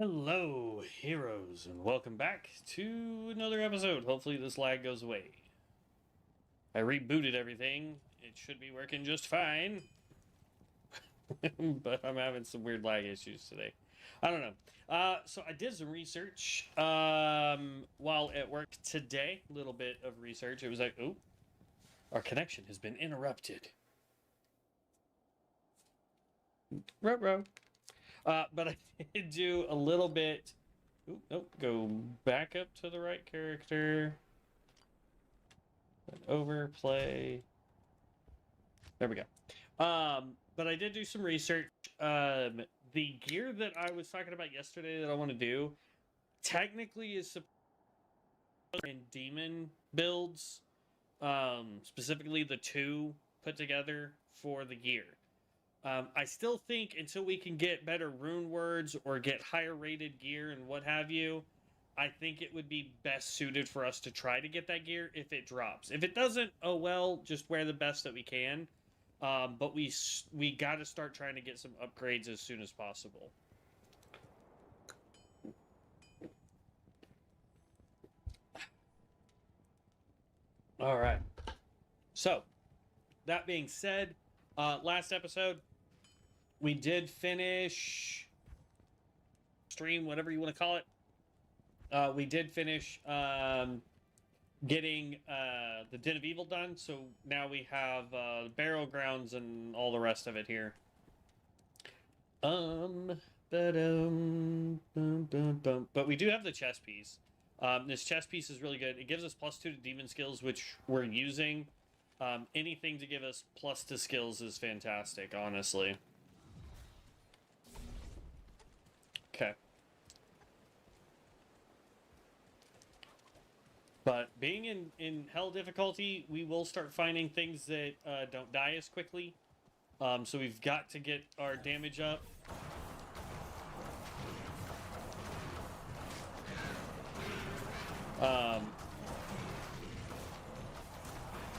Hello, heroes, and welcome back to another episode. Hopefully this lag goes away. I rebooted everything. It should be working just fine. But I'm having some weird lag issues today. I don't know. So I did some research while at work today. A little bit of research. It was like, oh, our connection has been interrupted. Ruh-roh. But I did do a little bit. Ooh, nope, go back up to the right character. Overplay. There we go. But I did do some research. The gear that I was talking about yesterday that I want to do technically is supposed in demon builds. Specifically the two put together for the gear. I still think until we can get better rune words or get higher rated gear and what have you, I think it would be best suited for us to try to get that gear if it drops. If it doesn't, oh well, just wear the best that we can. But we got to start trying to get some upgrades as soon as possible. All right. So, that being said, last episode, we did finish stream, whatever you want to call it. We did finish getting the Den of Evil done, so now we have Barrow Grounds and all the rest of it here. But we do have the chess piece. This chess piece is really good. It gives us +2 to demon skills, which we're using. Anything to give us +2 to skills is fantastic, honestly. Okay. But being in hell difficulty, we will start finding things that don't die as quickly. So we've got to get our damage up.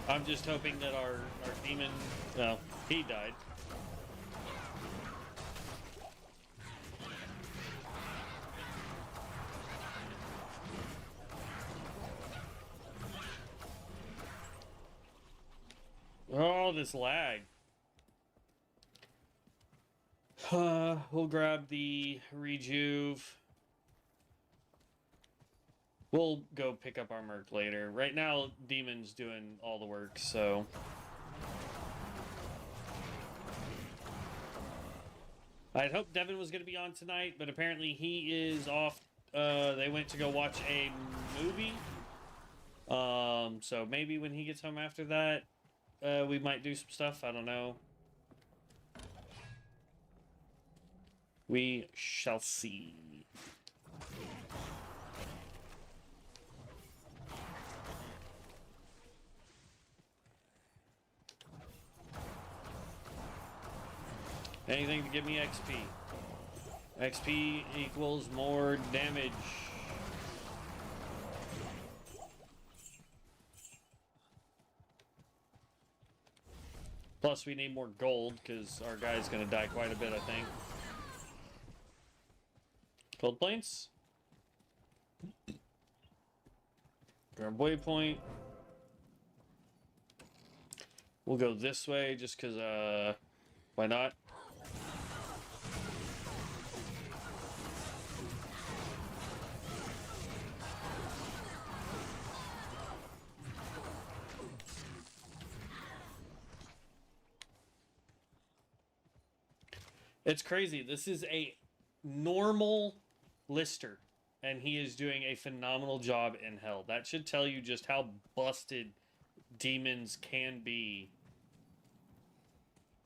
I'm just hoping that our demon... Well, he died. Oh, this lag. We'll grab the rejuve. We'll go pick up our merc later. Right now, Demon's doing all the work, so... I'd hoped Devin was going to be on tonight, but apparently he is off. They went to go watch a movie. So maybe when he gets home after that, we might do some stuff. I don't know. We shall see. Anything to give me XP. XP equals more damage. Plus, we need more gold, because our guy's going to die quite a bit, I think. Cold plains. Grab waypoint. We'll go this way, just because, why not? It's crazy. This is a normal Lister, and he is doing a phenomenal job in hell. That should tell you just how busted demons can be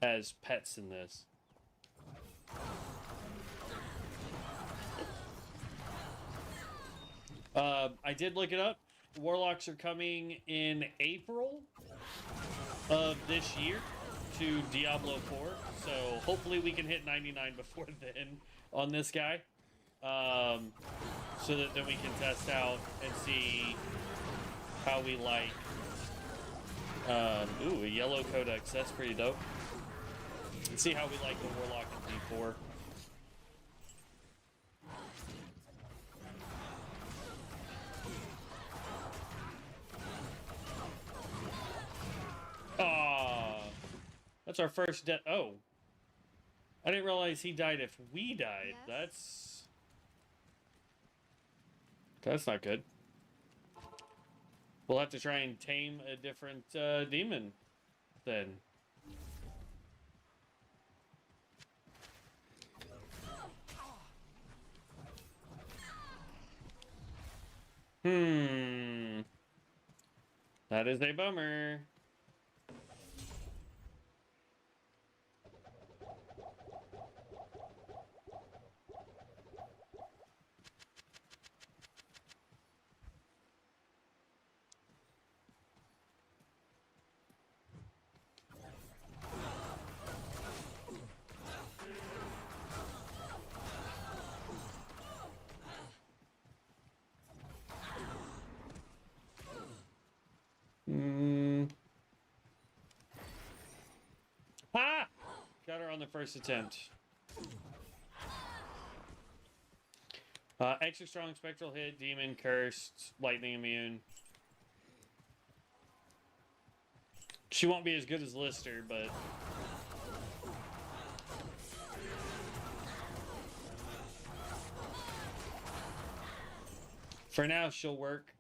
as pets in this. I did look it up. Warlocks are coming in April of this year to Diablo 4, so hopefully we can hit 99 before then on this guy, so that then we can test out and see how we like. Ooh, a yellow codex, that's pretty dope. And see how we like the Warlock in D4. That's our first death. Oh. I didn't realize he died if we died. Yes? That's not good. We'll have to try and tame a different demon then. That is a bummer. Ha! Got her on the first attempt. Extra strong spectral hit, demon, cursed, lightning immune. She won't be as good as Lister, but... for now, she'll work.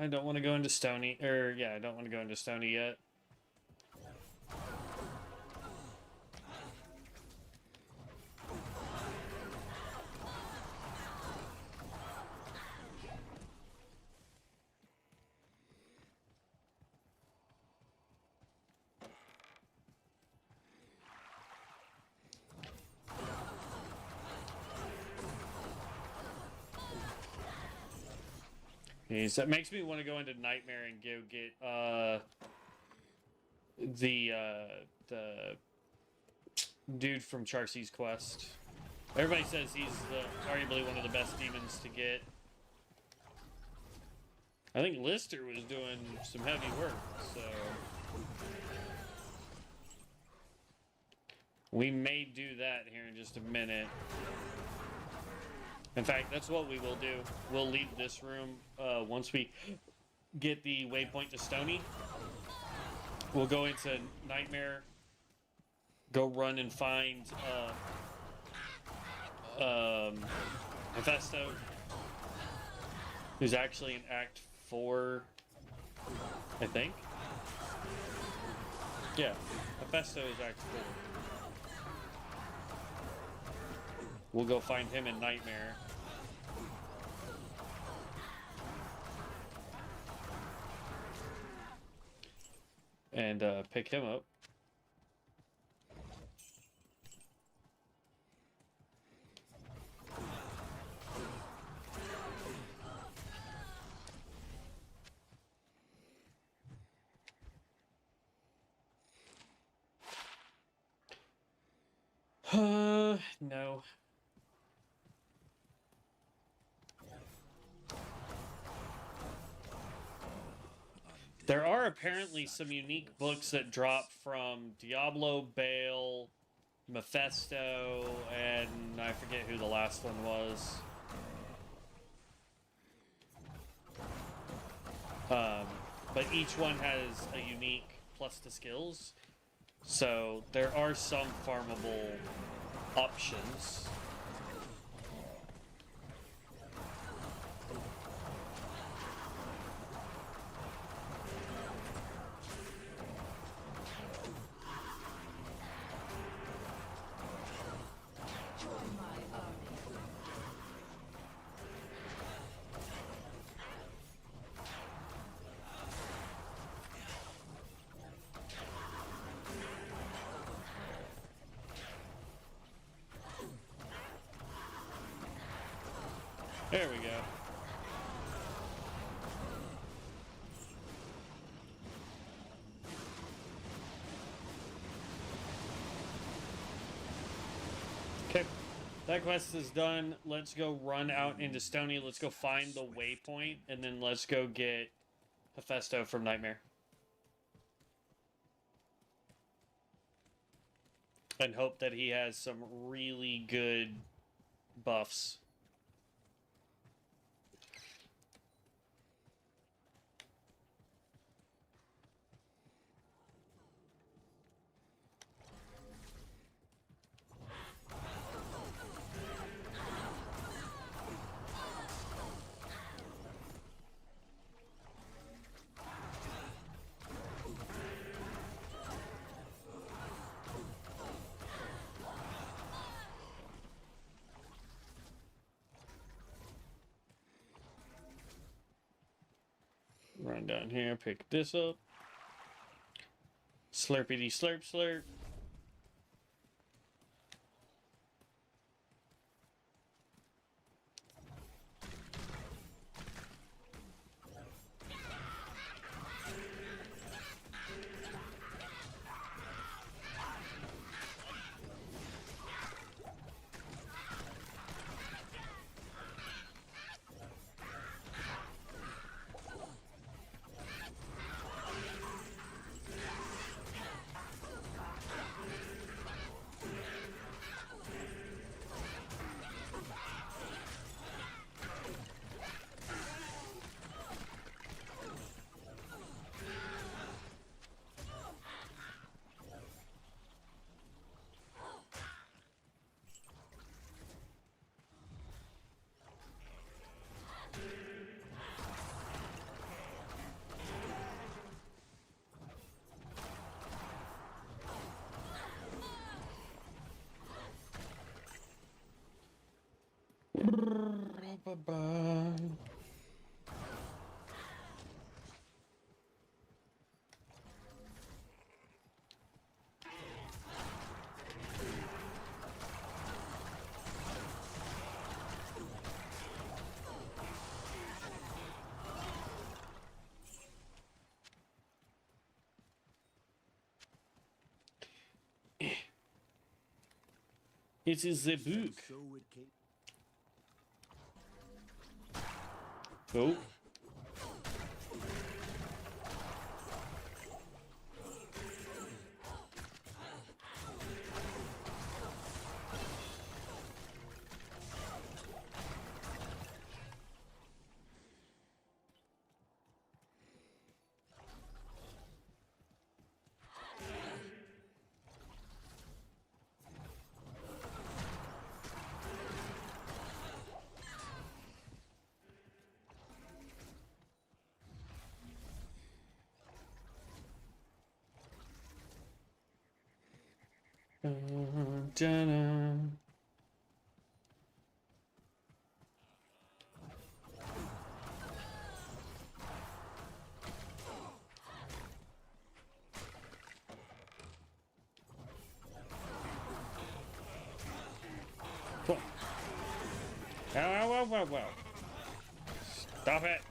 I don't want to go into Stony, I don't want to go into Stony yet. That makes me want to go into Nightmare and go get the dude from Charcy's Quest. Everybody says he's arguably one of the best demons to get. I think Lister was doing some heavy work, so we may do that here in just a minute. In fact, that's what we will do. We'll leave this room once we get the waypoint to Stony. We'll go into Nightmare, go run and find Mephisto, who's actually in Act 4, I think. Yeah, Mephisto is Act 4. We'll go find him in Nightmare. And pick him up. No. There are apparently some unique books that drop from Diablo, Bale, Mephisto, and I forget who the last one was. But each one has a unique plus to skills. So there are some farmable options. There we go. Okay. That quest is done. Let's go run out into Stony. Let's go find the waypoint, and then let's go get Hephaestus from Nightmare. And hope that he has some really good buffs. Run down here, pick this up. Slurpity slurp slurp. It is the book. Oh. Dun-dun. Cool. Wow. Stop it.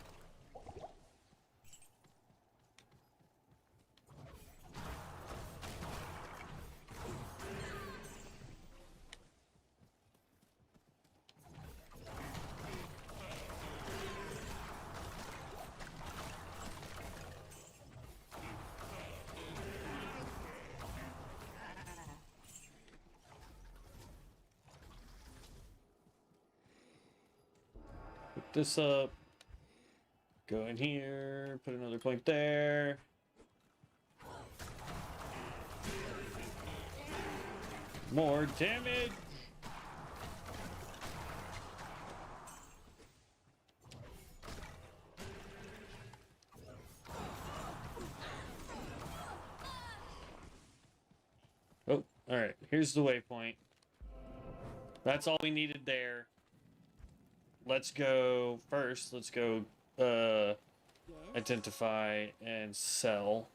Pick this up. Go in here. Put another point there. More damage. Oh, all right. Here's the waypoint. That's all we needed there. Let's go first. Let's go identify and sell.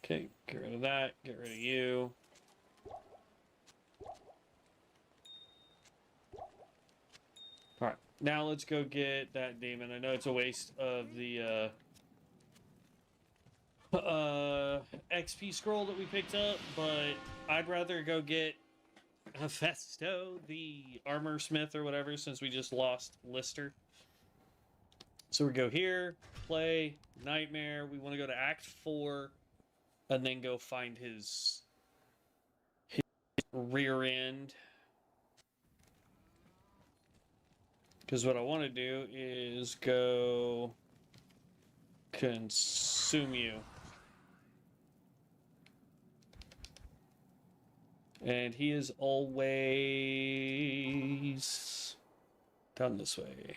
Okay, get rid of that. Get rid of you. Alright, now let's go get that demon. I know it's a waste of the XP scroll that we picked up, but I'd rather go get Festo, the armor smith or whatever, since we just lost Lister. So we go here, play, Nightmare. We want to go to Act 4 and then go find his rear end. Because what I want to do is go consume you. And he is always down this way.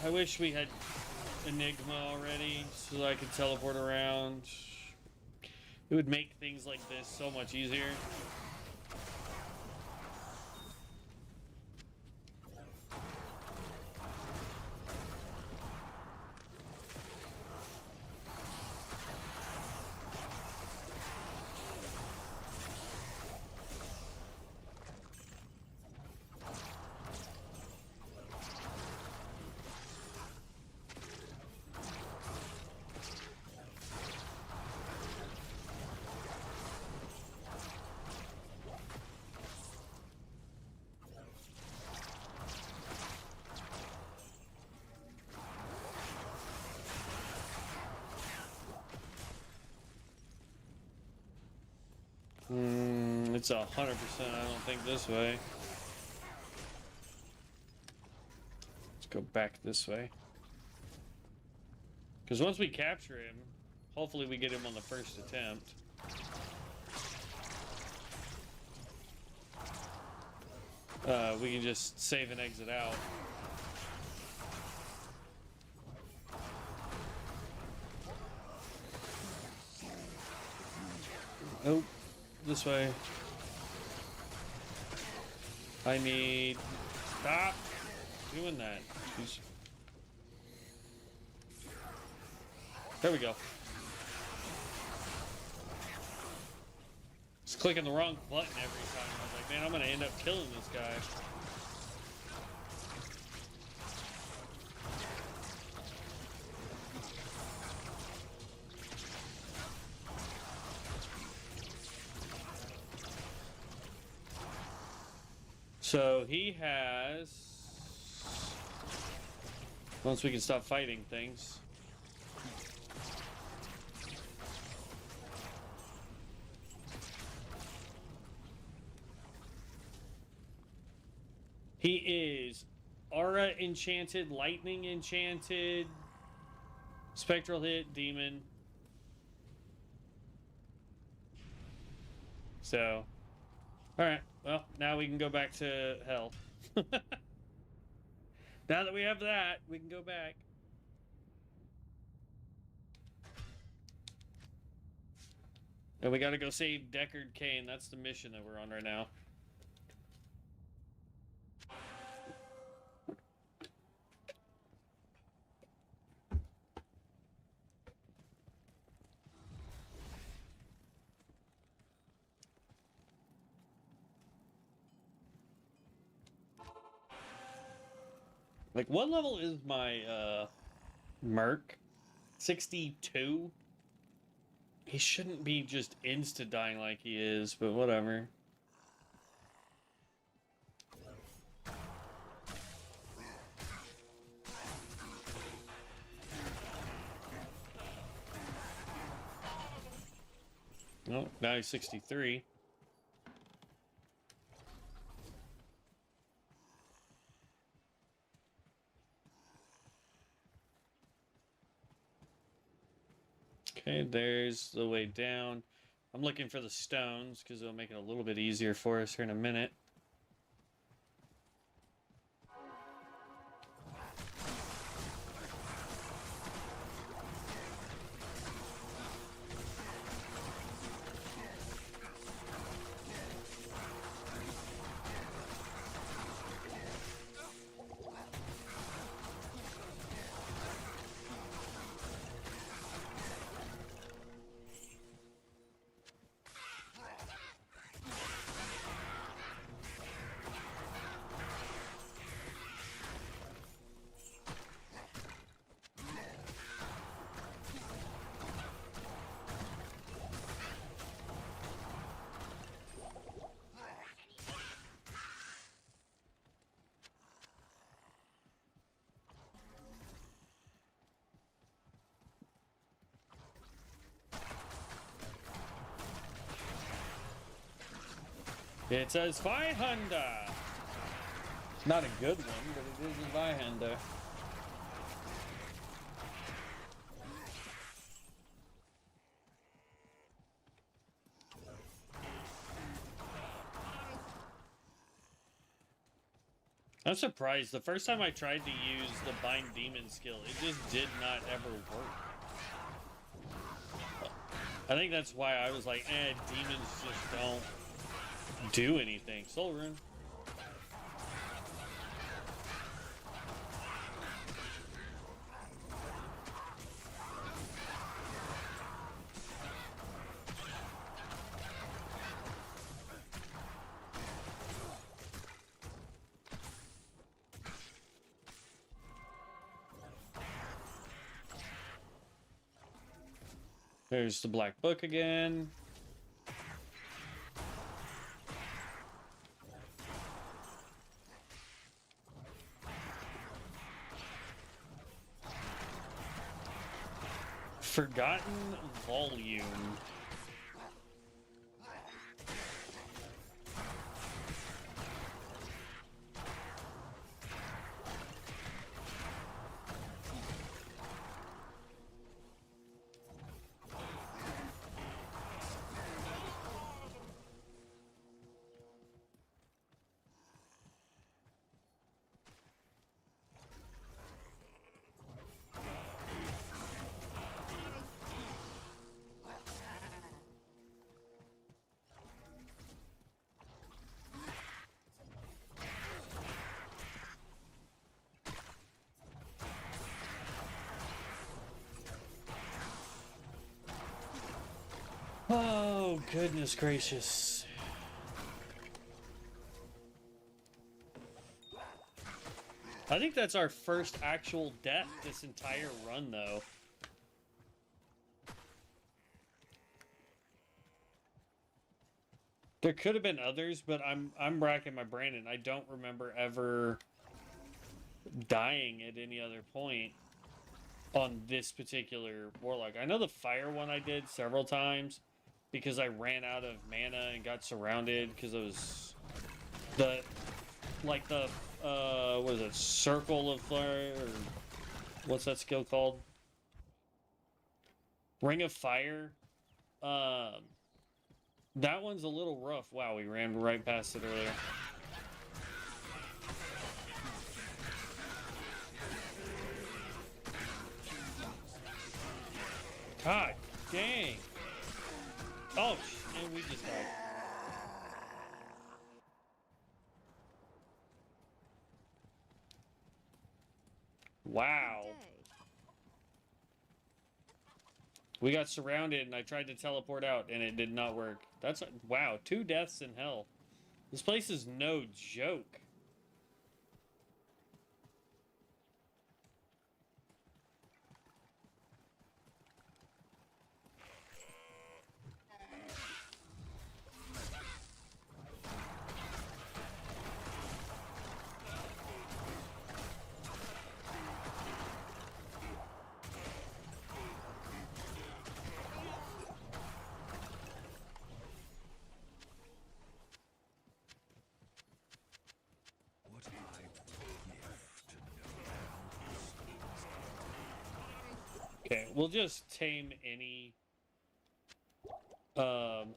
I wish we had Enigma already so I could teleport around. It would make things like this so much easier. It's 100%, I don't think, this way. Let's go back this way. Because once we capture him, hopefully we get him on the first attempt. We can just save and exit out. Oh, this way. I need... Stop doing that. Jeez. There we go. Just clicking the wrong button every time. I was like, man, I'm gonna end up killing this guy. So he has... Once we can stop fighting things. He is Aura enchanted, Lightning enchanted, Spectral hit, Demon. So... Alright, well, now we can go back to hell. Now that we have that, we can go back. And we gotta go save Deckard Cain. That's the mission that we're on right now. Like, what level is my, Merc? 62? He shouldn't be just insta-dying like he is, but whatever. Oh, now he's 63. Okay, there's the way down. I'm looking for the stones because it'll make it a little bit easier for us here in a minute. It says Vihanda. It's not a good one, but it is a Vihanda. I'm surprised. The first time I tried to use the Bind Demon skill, it just did not ever work. I think that's why I was like, demons just don't do anything. Soul Rune. There's the Black Book again. Forgotten Volume. Oh, goodness gracious. I think that's our first actual death this entire run, though. There could have been others, but I'm racking my brain and I don't remember ever dying at any other point on this particular Warlock. I know the fire one I did several times because I ran out of mana and got surrounded because it was the what is it, Circle of Fire, or what's that skill called? Ring of Fire. That one's a little rough. Wow, we ran right past it earlier. God dang. Oh, and we just died. Wow. We got surrounded and I tried to teleport out and it did not work. That's, wow, 2 deaths in hell. This place is no joke. Okay, we'll just tame um,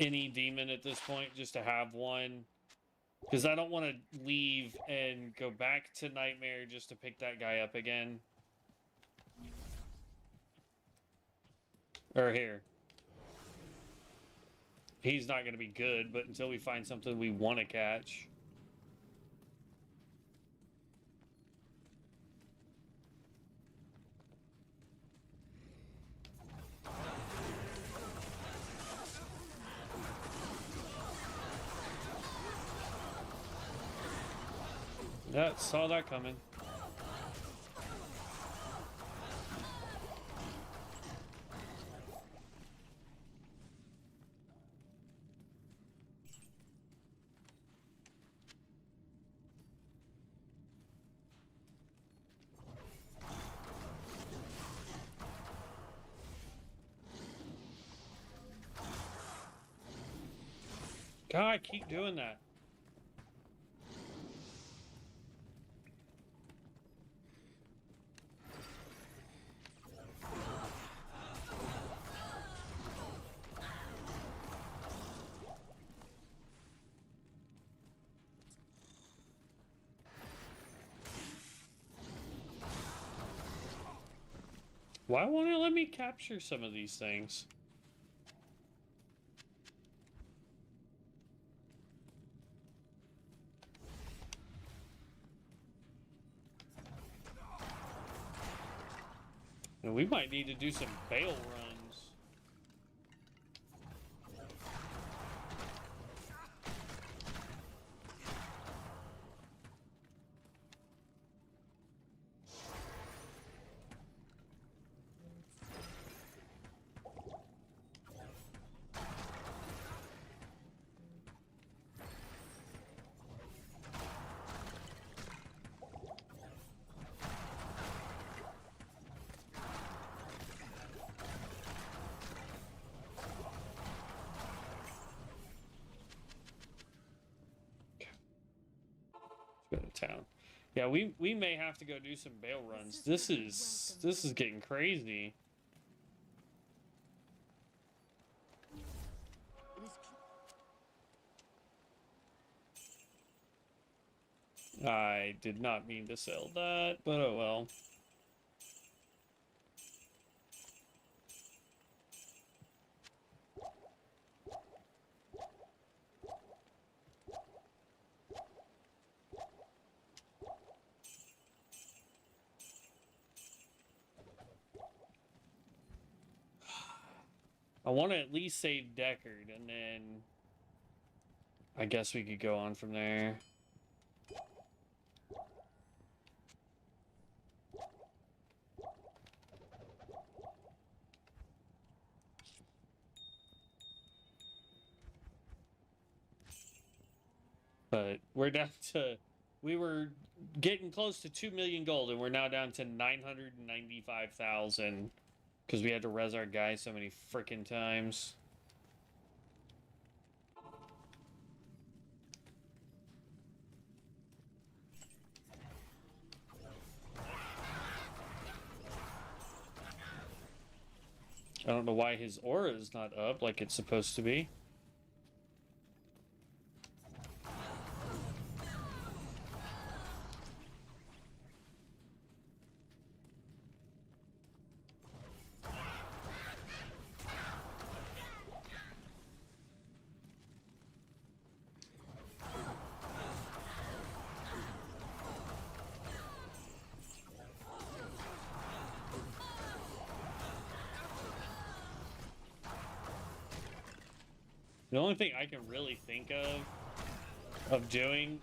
any demon at this point, just to have one. Because I don't want to leave and go back to Nightmare just to pick that guy up again. Or here. He's not going to be good, but until we find something we want to catch. Yeah, saw that coming. God, keep doing that. Why won't it let me capture some of these things? And we might need to do some bail runs. Go to town. Yeah, we may have to go do some bail runs. This is getting crazy. I did not mean to sell that, but oh well. I want to at least save Deckard, and then I guess we could go on from there. But we're down to, we were getting close to 2 million gold, and we're now down to 995,000 because we had to res our guy so many freaking times. I don't know why his aura is not up like it's supposed to be. The only thing I can really think of doing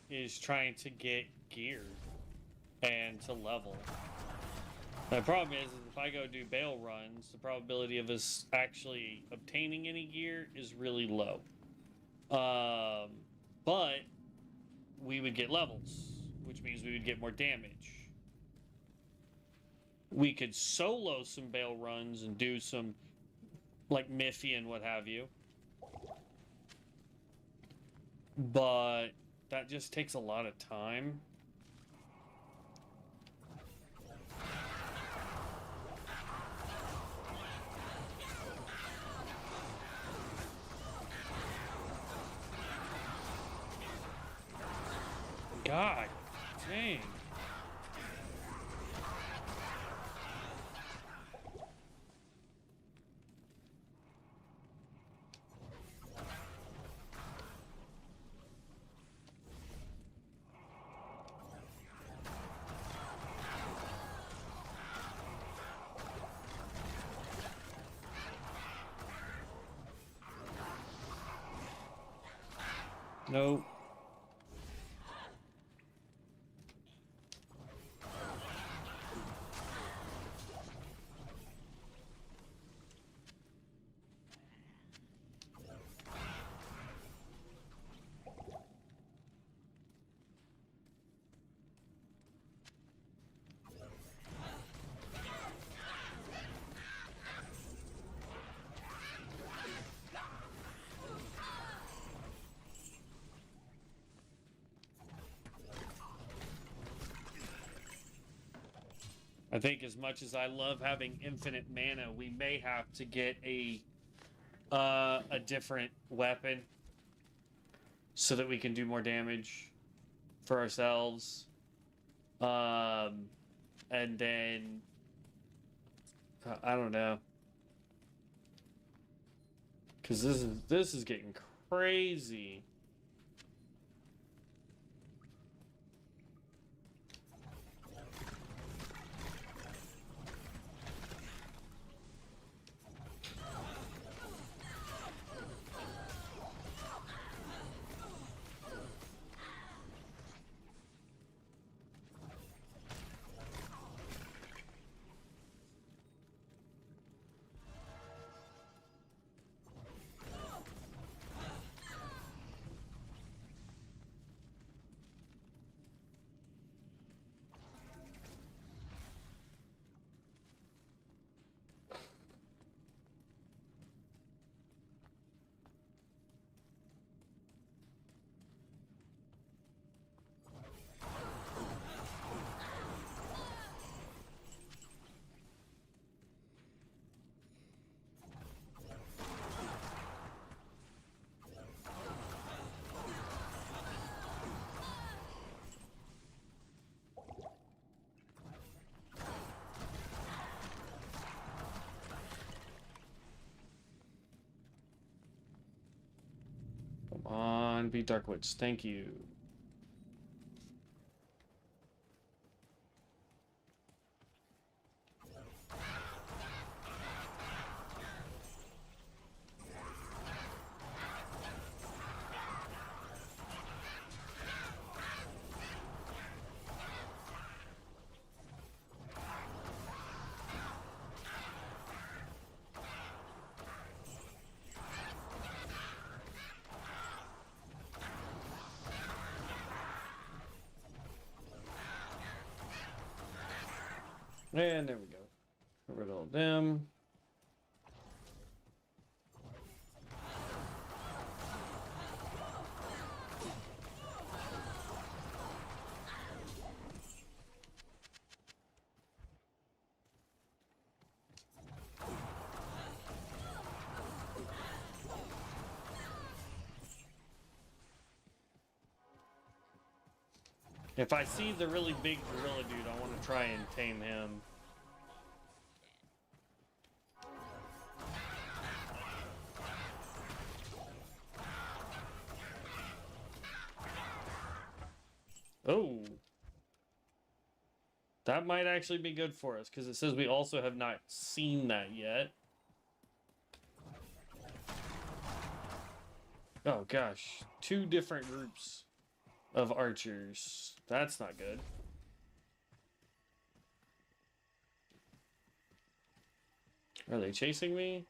is trying to get gear and to level. The problem is if I go do bail runs, the probability of us actually obtaining any gear is really low. But we would get levels, which means we would get more damage. We could solo some bail runs and do some, like, Miffy and what have you. But that just takes a lot of time. God dang. Nope. I think as much as I love having infinite mana, we may have to get a different weapon so that we can do more damage for ourselves. And then I don't know, because this is getting crazy. Come on, be Dark Witch. Thank you. And there we go. Get rid of all them. If I see the really big gorilla dude, I want to try and tame him. Oh. That might actually be good for us, because it says we also have not seen that yet. Oh gosh. 2 different groups of archers. That's not good. Are they chasing me?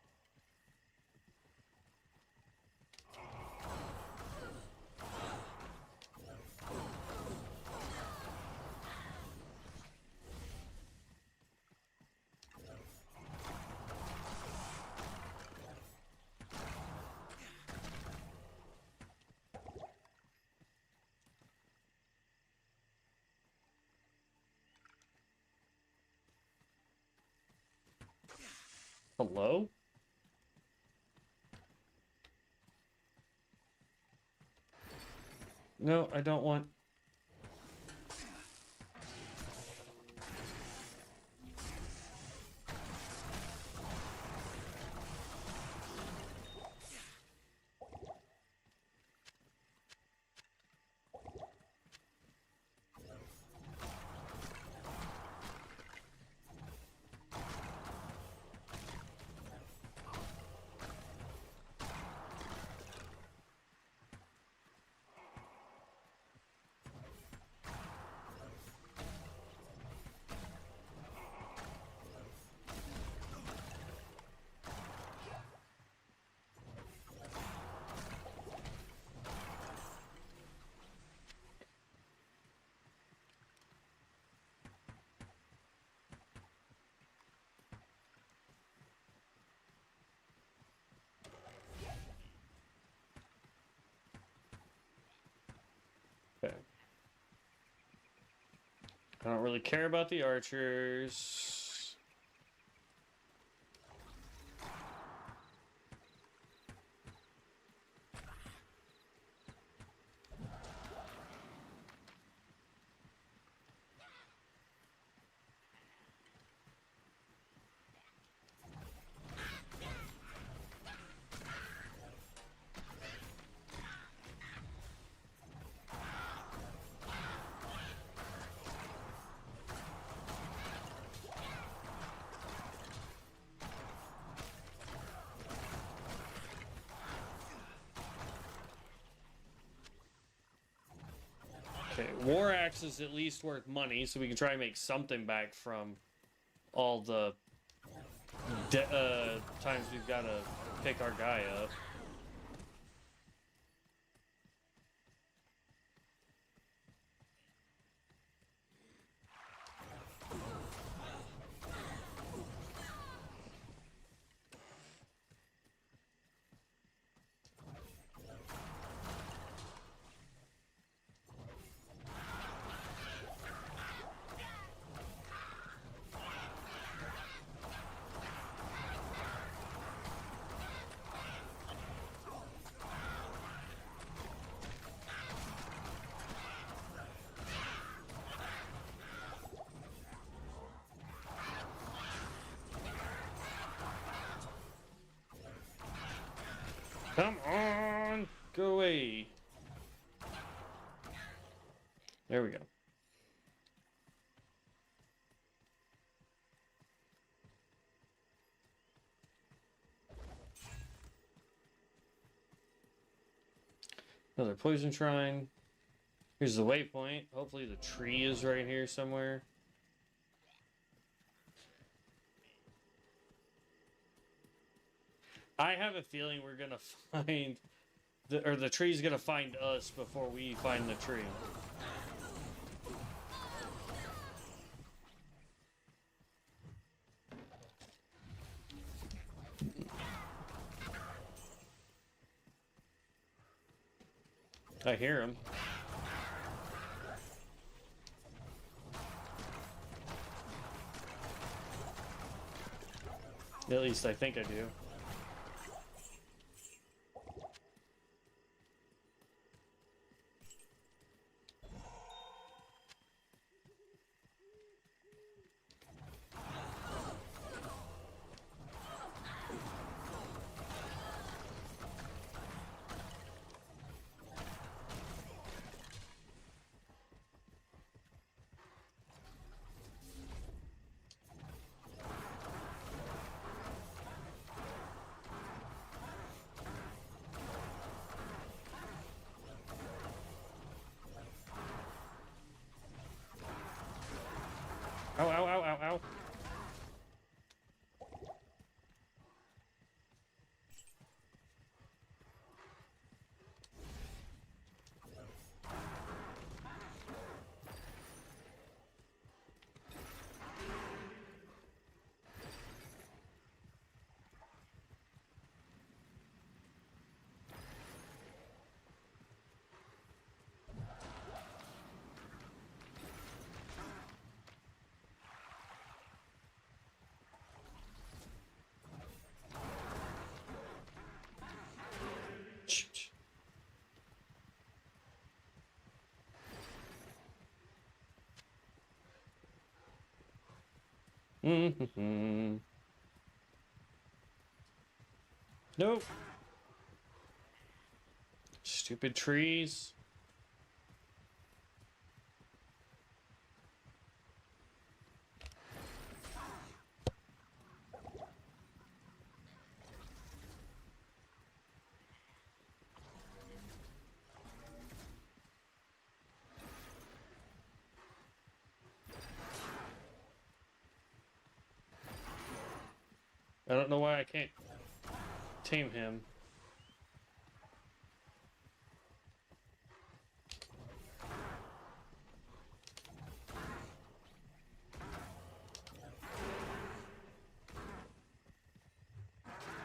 Hello? No, I don't want... Okay. I don't really care about the archers. Okay, War Axe is at least worth money, so we can try and make something back from all the times we've got to pick our guy up. Come on! Go away! There we go. Another poison shrine. Here's the waypoint. Hopefully the tree is right here somewhere. I have a feeling we're gonna find... the tree's gonna find us before we find the tree. I hear him. At least I think I do. Nope. Stupid trees. I don't know why I can't tame him.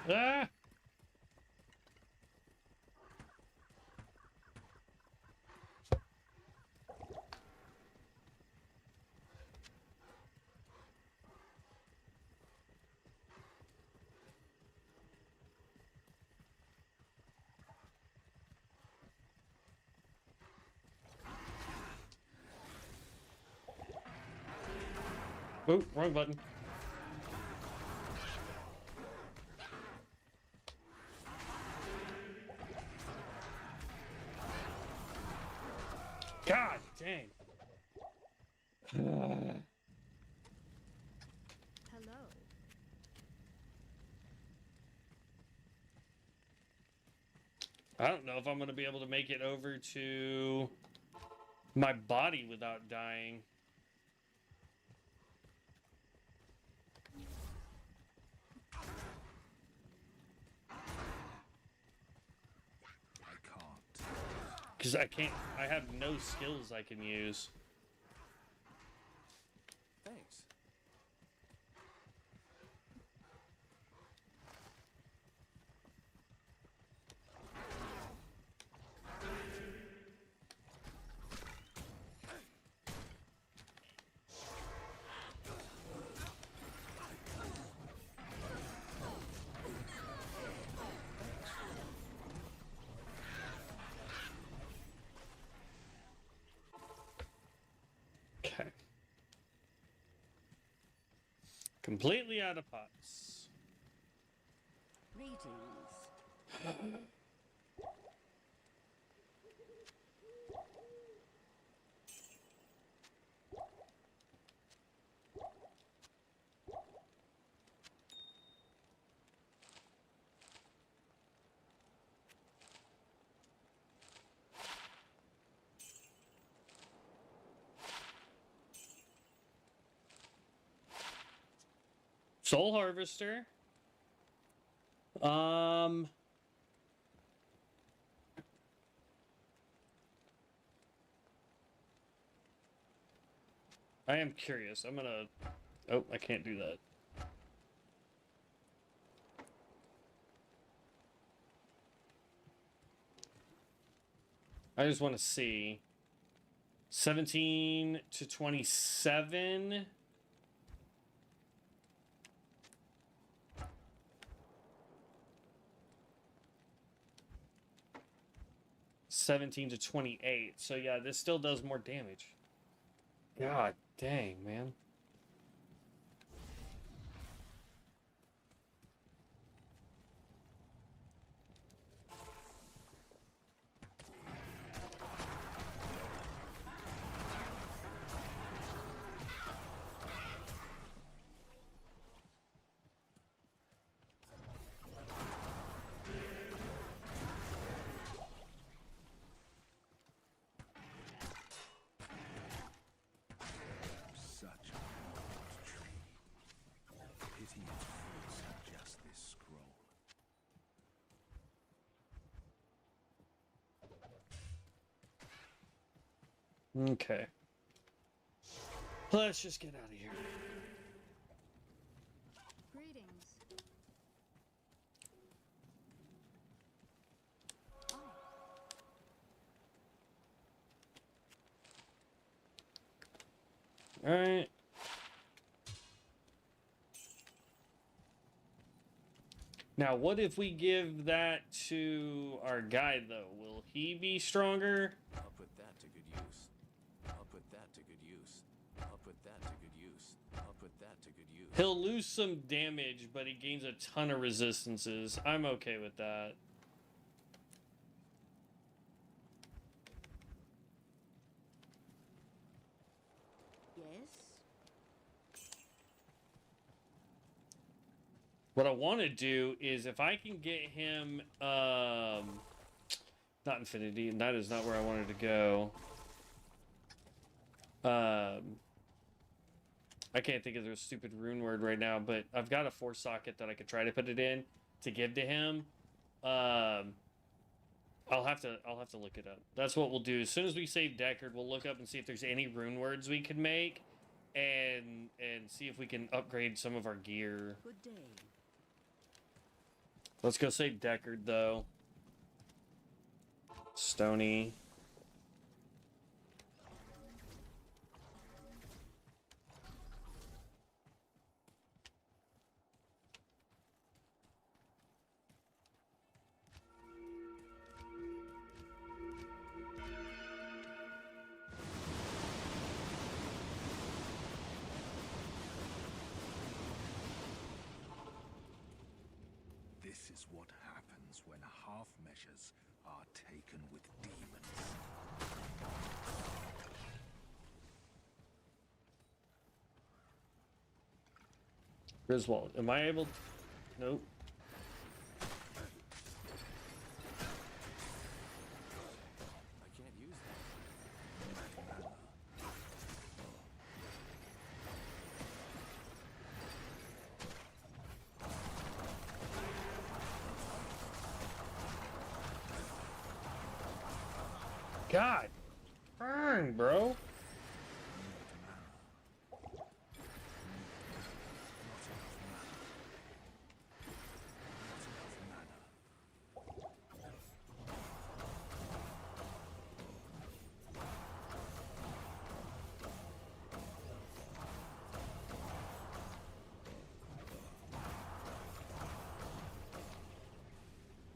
Ah! Oh, wrong button. God dang. Hello. I don't know if I'm going to be able to make it over to my body without dying. Because I have no skills I can use. Thanks. Okay. Completely out of pots. Greetings. Soul Harvester. I am curious. I'm gonna... Oh, I can't do that. I just want to see. 17 to 27. $17 to 28. So yeah, this still does more damage. God dang, man. Such a old tree. Pity its fruits are just this scroll. Okay. Let's just get out of here. Greetings. All right. Now, what if we give that to our guy, though? Will he be stronger? I'll put that to good use. I'll put that to good use. I'll put that to good use. I'll put that to good use. He'll lose some damage, but he gains a ton of resistances. I'm okay with that. Yes. What I want to do is if I can get him, not Infinity, and that is not where I wanted to go. I can't think of the stupid rune word right now, but I've got a 4 socket that I could try to put it in to give to him. I'll have to look it up. That's what we'll do. As soon as we save Deckard, we'll look up and see if there's any rune words we can make, and see if we can upgrade some of our gear. Good day. Let's go save Deckard though. Stony. This is what happens when half measures are taken with demons. Griswold, am I able to... Nope. I can't use that. God. Burn, bro.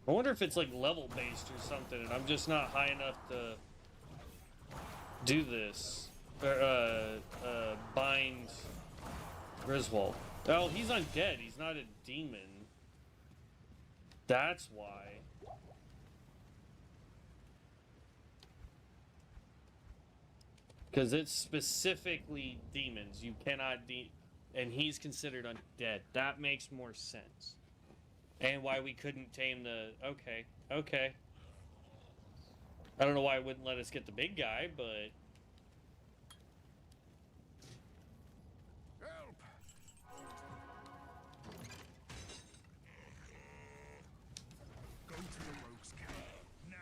I wonder if it's like level based or something, and I'm just not high enough to do this. Or, bind Griswold. Oh, he's undead. He's not a demon. That's why. Because it's specifically demons. You cannot and he's considered undead. That makes more sense. And why we couldn't tame the... Okay, okay. I don't know why it wouldn't let us get the big guy, but... Help! Go to the rogue's camp now.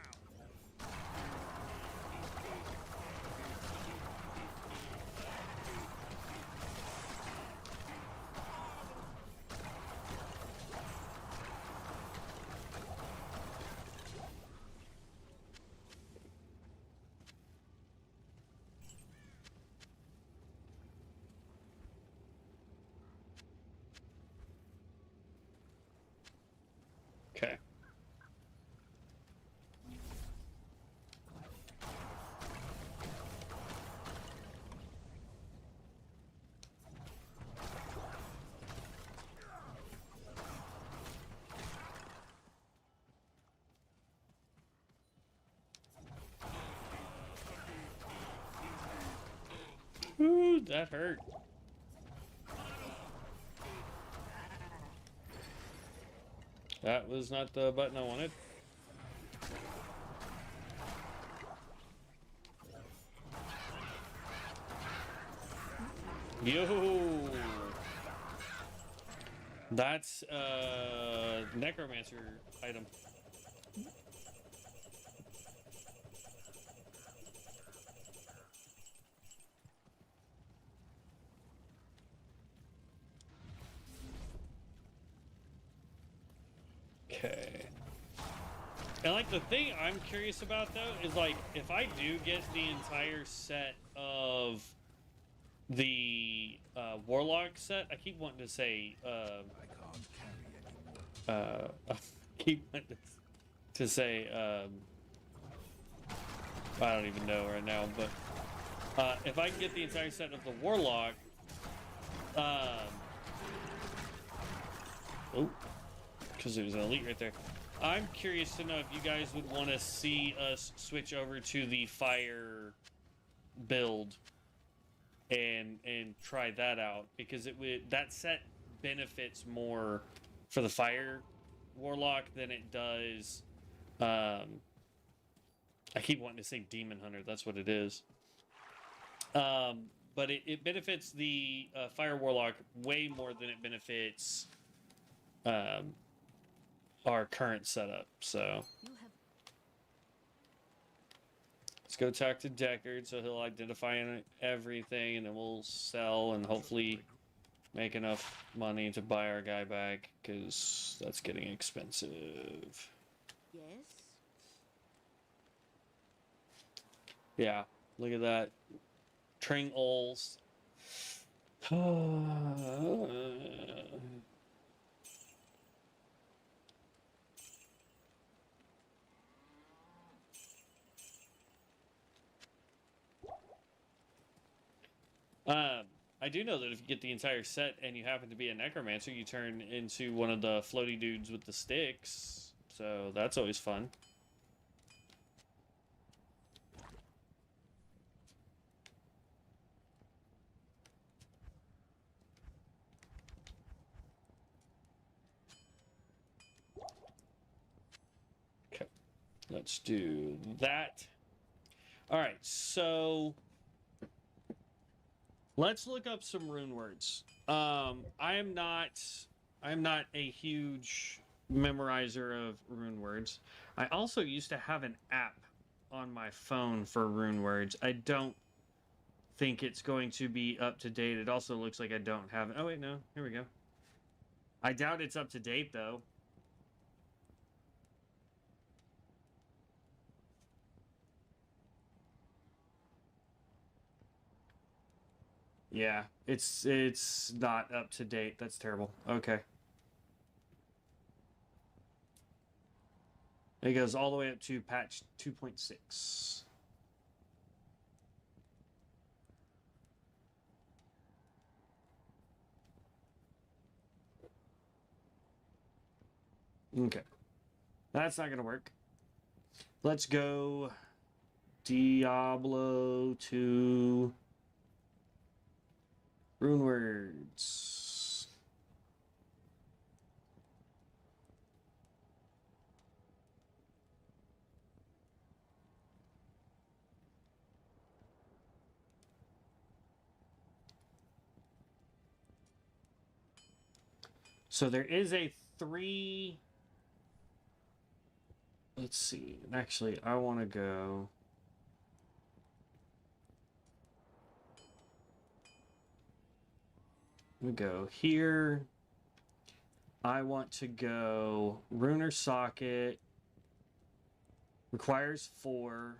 Okay. Ooh, that hurt. That was not the button I wanted. Yo! That's necromancer item. Okay. And like the thing I'm curious about though is like if I do get the entire set of the Warlock set, I keep wanting to say I can't carry anymore. keep wanting to say I don't even know right now, but if I can get the entire set of the Warlock, Oh, because it was an elite right there. I'm curious to know if you guys would want to see us switch over to the fire build and try that out, because that set benefits more for the fire warlock than it does. I keep wanting to say demon hunter. That's what it is. But it benefits the fire warlock way more than it benefits our current setup. So You have let's go talk to Deckard so he'll identify everything, and then we'll sell and hopefully make enough money to buy our guy back, because that's getting expensive. yes. Yeah, look at that. Train Ols. I do know that if you get the entire set and you happen to be a necromancer, you turn into one of the floaty dudes with the sticks. So that's always fun. Okay, let's do that. All right, so let's look up some rune words. I'm not a huge memorizer of rune words. I also used to have an app on my phone for rune words. I don't think it's going to be up to date. It also looks like I don't have it. Oh wait, no. Here we go. I doubt it's up to date though. Yeah, it's not up to date. That's terrible. Okay. It goes all the way up to patch 2.6. Okay. That's not going to work. Let's go Diablo II rune words. So there is a 3. Let's see. Actually, I want to go. We go here. I want to go Runer Socket. Requires 4.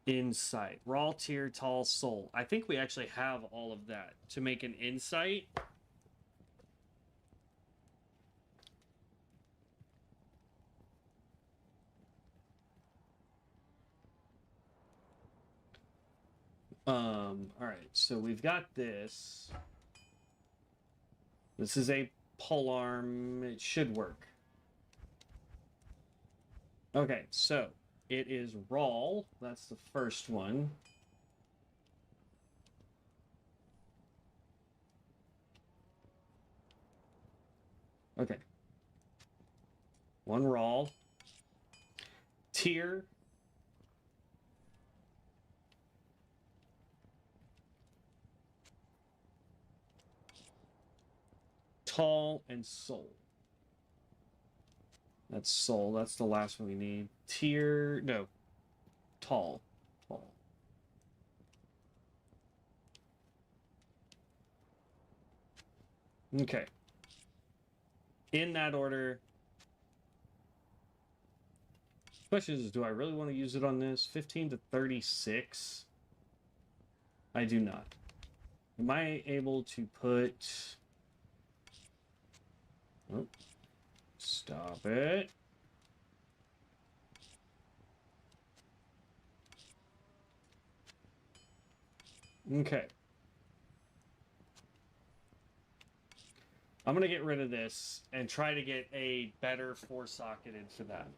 Insight. Raw Tier, Tall Soul. I think we actually have all of that to make an Insight. Alright, so we've got this. This is a polearm. It should work. Okay, so it is raw. That's the first one. Okay. One raw. Tier. Tall and soul. That's soul. That's the last one we need. Tier. No. Tall. Tall. Okay. In that order. Question is, do I really want to use it on this? 15 to 36? I do not. Am I able to put... Oh, stop it. Okay. I'm going to get rid of this and try to get a better 4-socketed for that.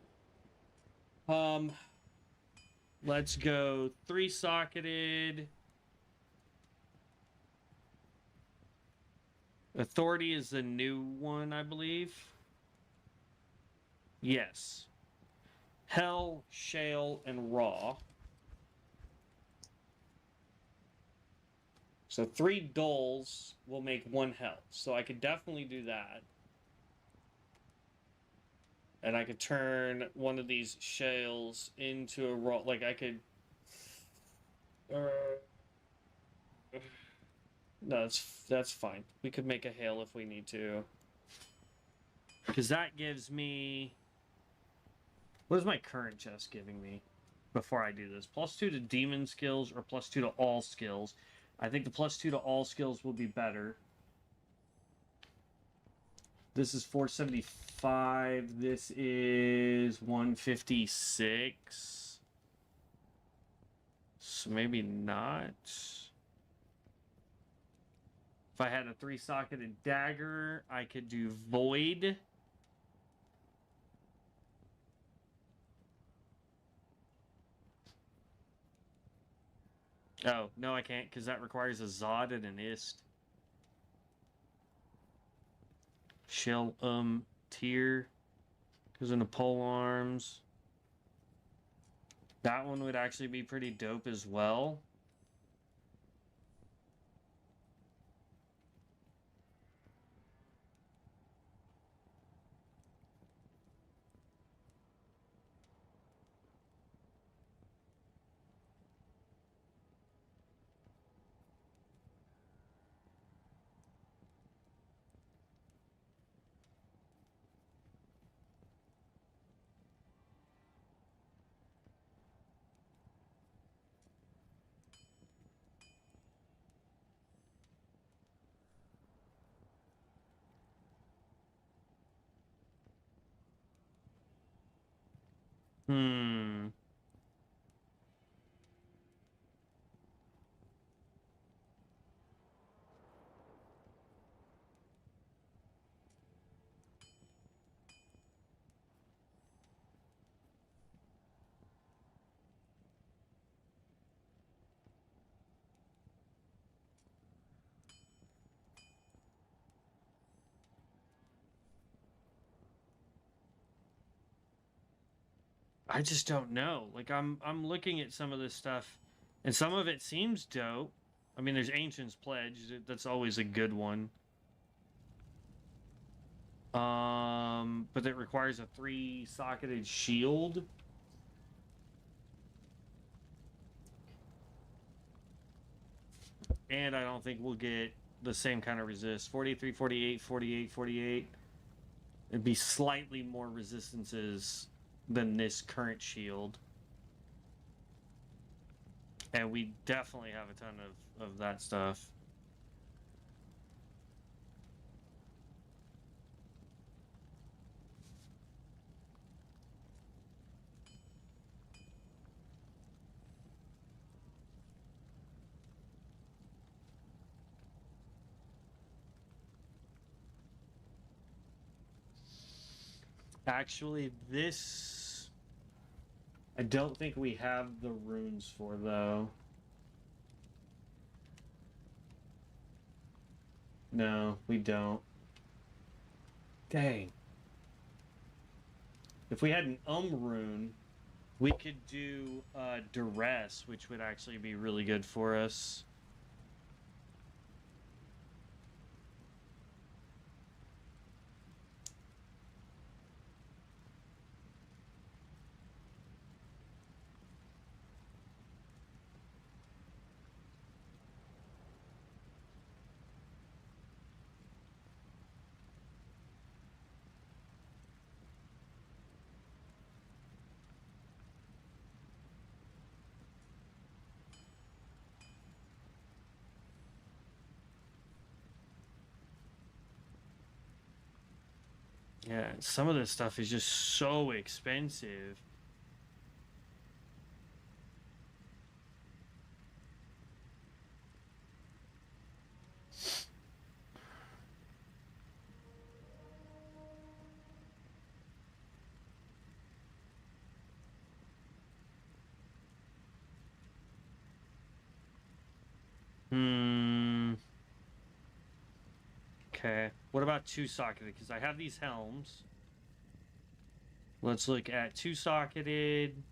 Let's go 3-socketed. Authority is the new one, I believe. Yes. Hell, Shale, and Raw. So 3 dulls will make 1 hell. So I could definitely do that. And I could turn one of these shales into a raw. Like, I could... no, that's fine. We could make a hail if we need to. Because that gives me... what is my current chest giving me before I do this? +2 to demon skills or +2 to all skills. I think the +2 to all skills will be better. This is 475. This is 156. So maybe not. If I had a 3-socketed dagger, I could do Void. Oh, no, I can't, because that requires a Zod and an Ist. Shell, tier. Goes into pole arms. That one would actually be pretty dope as well. Hmm. I just don't know. Like, I'm looking at some of this stuff, and some of it seems dope. I mean, there's Ancient's Pledge. That's always a good one. But it requires a 3-socketed shield. And I don't think we'll get the same kind of resist. 43, 48, 48, 48. It'd be slightly more resistances than this current shield. And we definitely have a ton of that stuff. Actually, this... I don't think we have the runes for, though. No, we don't. Dang. If we had an rune, we could do duress, which would actually be really good for us. Yeah, some of this stuff is just so expensive. Okay. What about two-socketed? Because I have these helms. Let's look at two-socketed.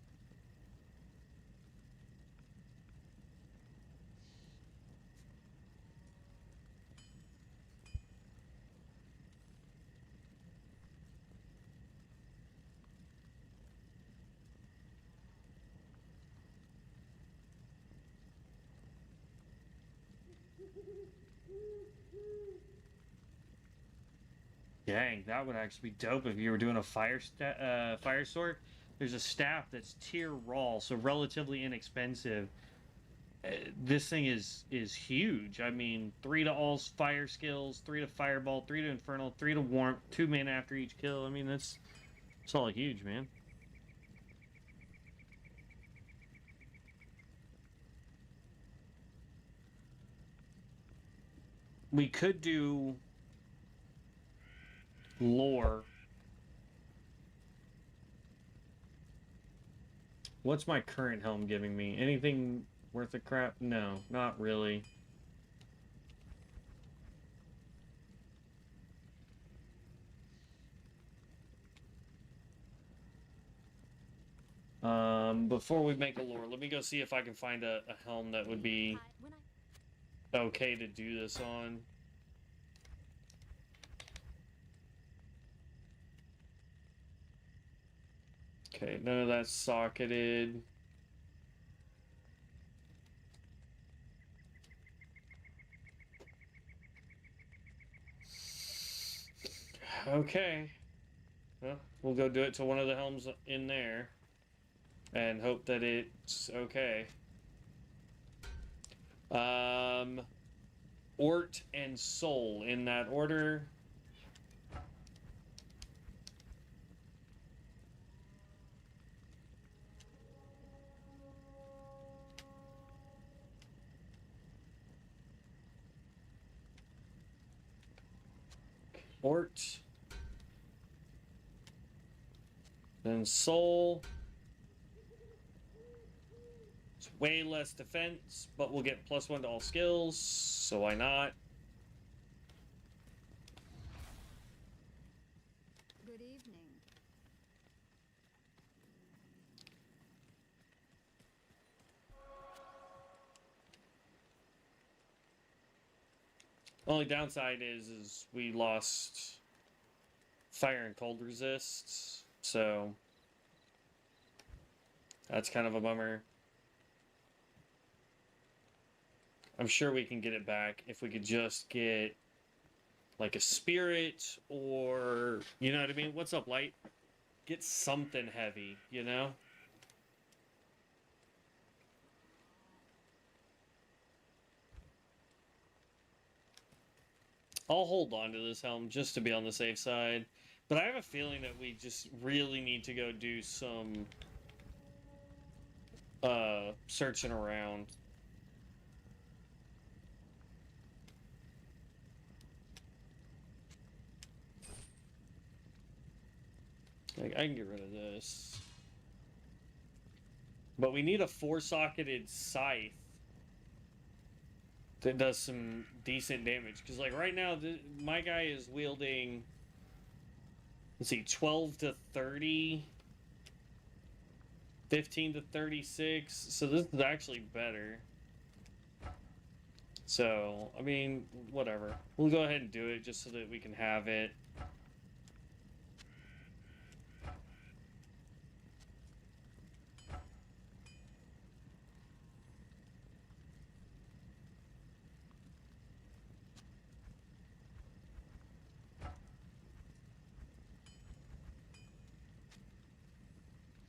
Dang, that would actually be dope if you were doing a fire sword. There's a staff that's tier raw, so relatively inexpensive. This thing is huge. I mean, 3 to all fire skills, 3 to fireball, 3 to infernal, 3 to warmth, 2 mana after each kill. I mean, it's all huge, man. We could do lore. What's my current helm giving me? Anything worth a crap? No, not really. Before we make a lore, let me go see if I can find a helm that would be okay to do this on. Okay, none of that's socketed. Okay. Well, we'll go do it to one of the helms in there. And hope that it's okay. Ort and Soul in that order. Ort. Then Soul. It's way less defense, but we'll get +1 to all skills, so why not? Good evening. Only downside is we lost fire and cold resist, so that's kind of a bummer. I'm sure we can get it back if we could just get like a spirit or, you know what I mean? What's up, Light? Get something heavy, you know? I'll hold on to this helm just to be on the safe side. But I have a feeling that we just really need to go do some searching around. Like, I can get rid of this. But we need a 4-socketed scythe that does some decent damage. Because, like, right now, my guy is wielding, let's see, 12 to 30, 15 to 36. So this is actually better. So, I mean, whatever. We'll go ahead and do it just so that we can have it.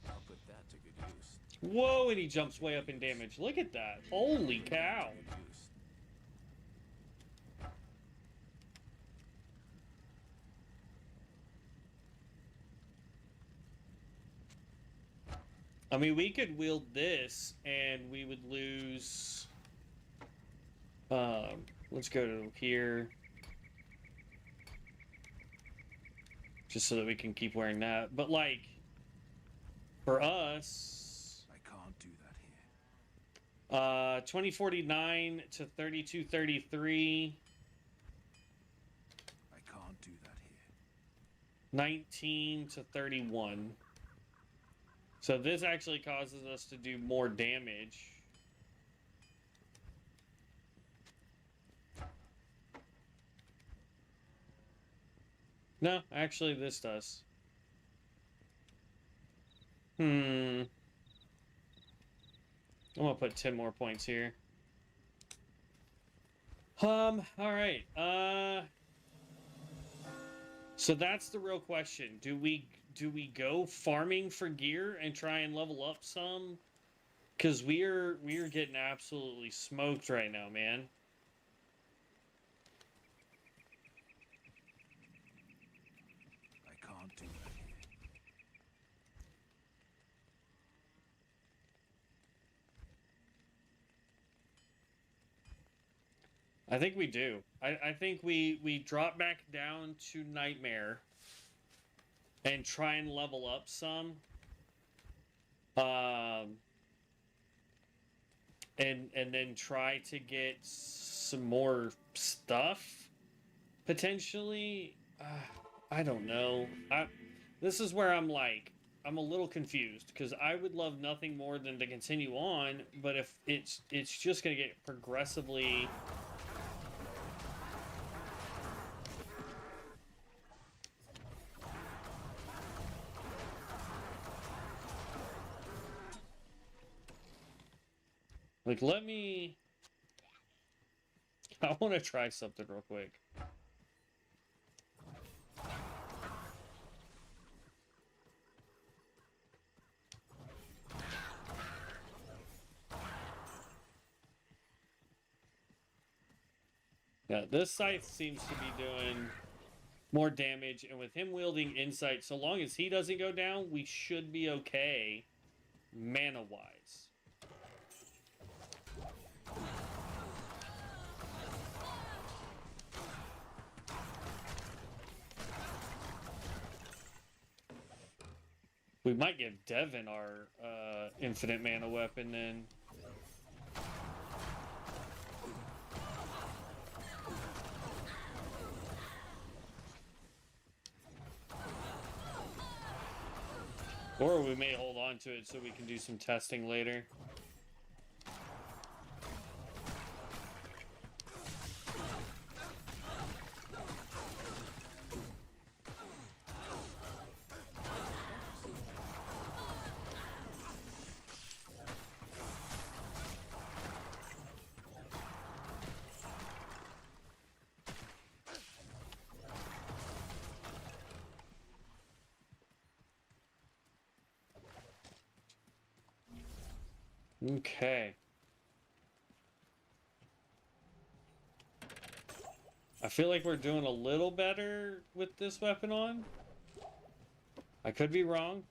I'll put that to good use. Whoa, and he jumps way up in damage. Look at that. Holy cow. Good use. I mean, we could wield this and we would lose. Let's go to here. Just so that we can keep wearing that. But, like, for us, I can't do that 2049 to 3233. I can't do that here. 19 to 31. So this actually causes us to do more damage. No, actually this does. I'm gonna put 10 more points here. All right. So that's the real question. Do we go farming for gear and try and level up some? Cause we're getting absolutely smoked right now, man. I can't do that here. I think we do. I think we drop back down to Nightmare and try and level up some. And then try to get some more stuff potentially. I don't know. This is where I'm like, I'm a little confused because I would love nothing more than to continue on, but if it's just gonna get progressively. Like, let me. I want to try something real quick. Yeah, this scythe seems to be doing more damage, and with him wielding insight, so long as he doesn't go down, we should be okay mana-wise. We might give Devin our infinite mana weapon then. Or we may hold on to it so we can do some testing later. Okay. I feel like we're doing a little better with this weapon on. I could be wrong.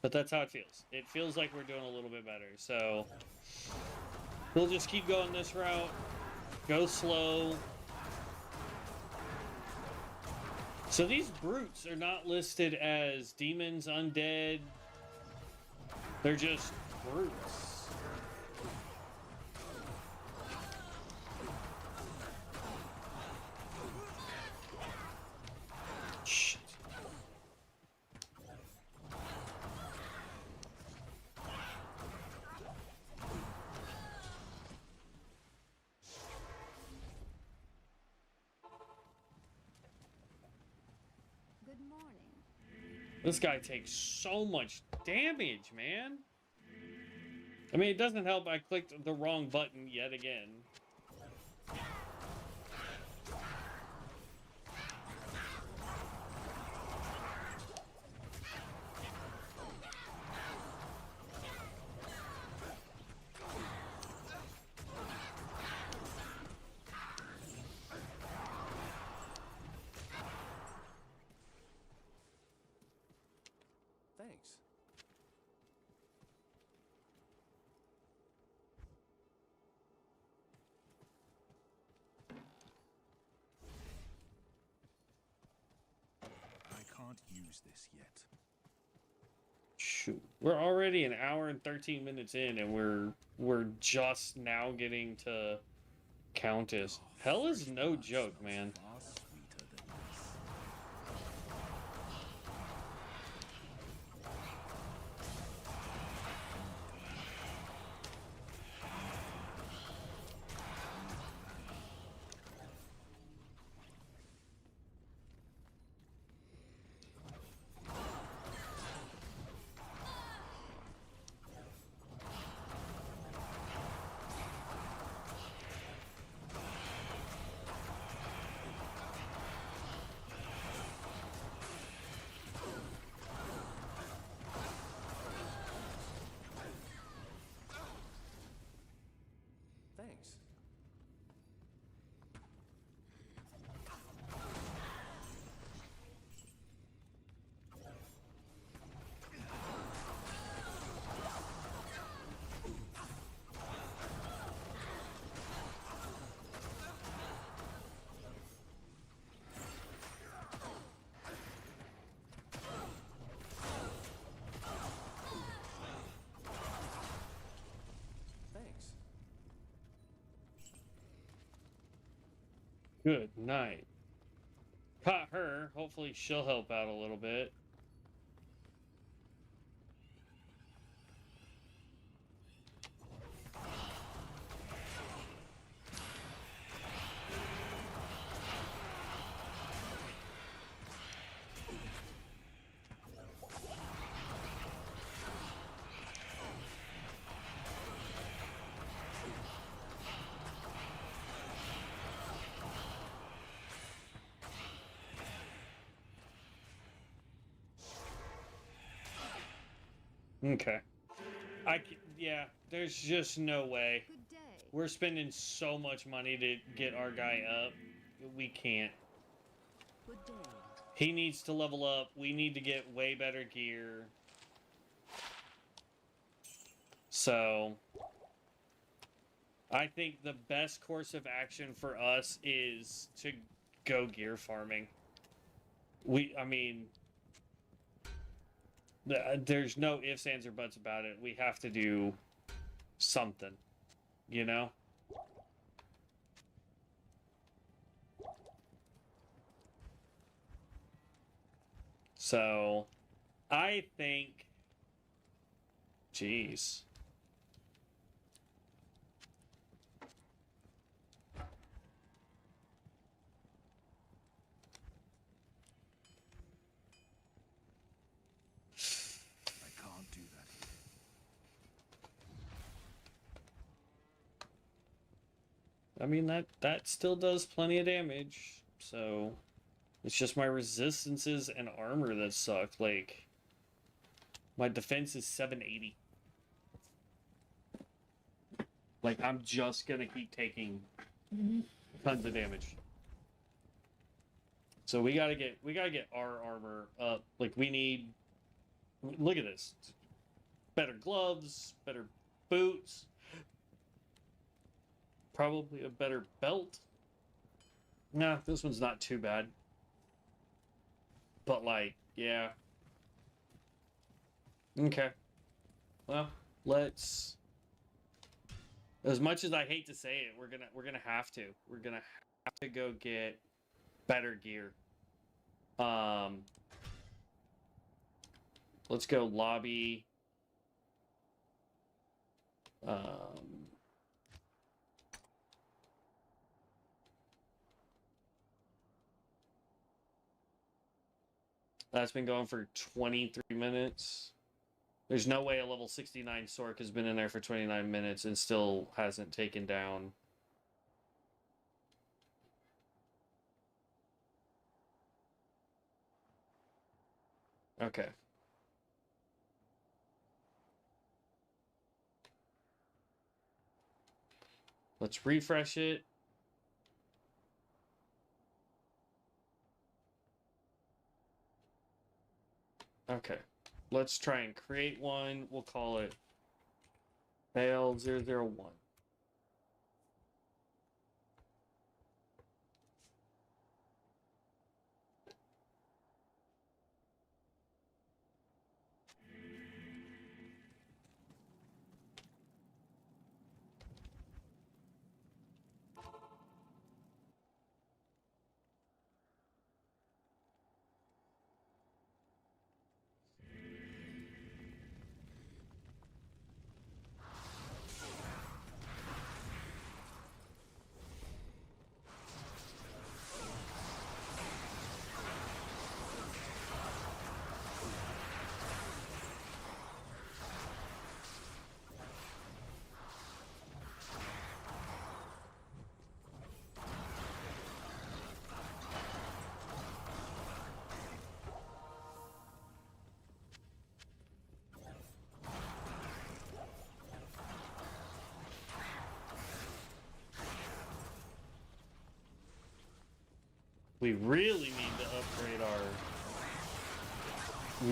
But that's how it feels. It feels like we're doing a little bit better. So we'll just keep going this route. Go slow. So these brutes are not listed as demons, undead. They're just brutes. Shit. Good morning. This guy takes so much damage, man. I mean, it doesn't help I clicked the wrong button yet again. Thanks. lose this yet. Shoot. We're already an hour and 13 minutes in, and we're just now getting to Countess. Hell is Fresh no blood joke, smells man. far sweeter than this. Thanks. Thanks. Good night. Caught her. Hopefully she'll help out a little bit. Okay. Yeah, there's just no way. Good day. We're spending so much money to get our guy up. We can't. Good day. He needs to level up. We need to get way better gear. So, I think the best course of action for us is to go gear farming. I mean, there's no ifs, ands, or buts about it. We have to do something, you know? So, I think... Jeez. I can't do that here. I mean, that still does plenty of damage, so... It's just my resistances and armor that suck. Like, my defense is 780. Like, I'm just gonna keep taking tons of damage. So we gotta get our armor up. Like, we need... Look at this. Better gloves, better boots. Probably a better belt. Nah, this one's not too bad. But, like, yeah. Okay. Well, let's... As much as I hate to say it, we're gonna have to. We're gonna have to go get better gear. Let's go lobby. That's been going for 23 minutes. There's no way a level 69 Sork has been in there for 29 minutes and still hasn't taken down. Okay. Let's refresh it. Okay. Let's try and create one. We'll call it Fail 001. We really need to upgrade our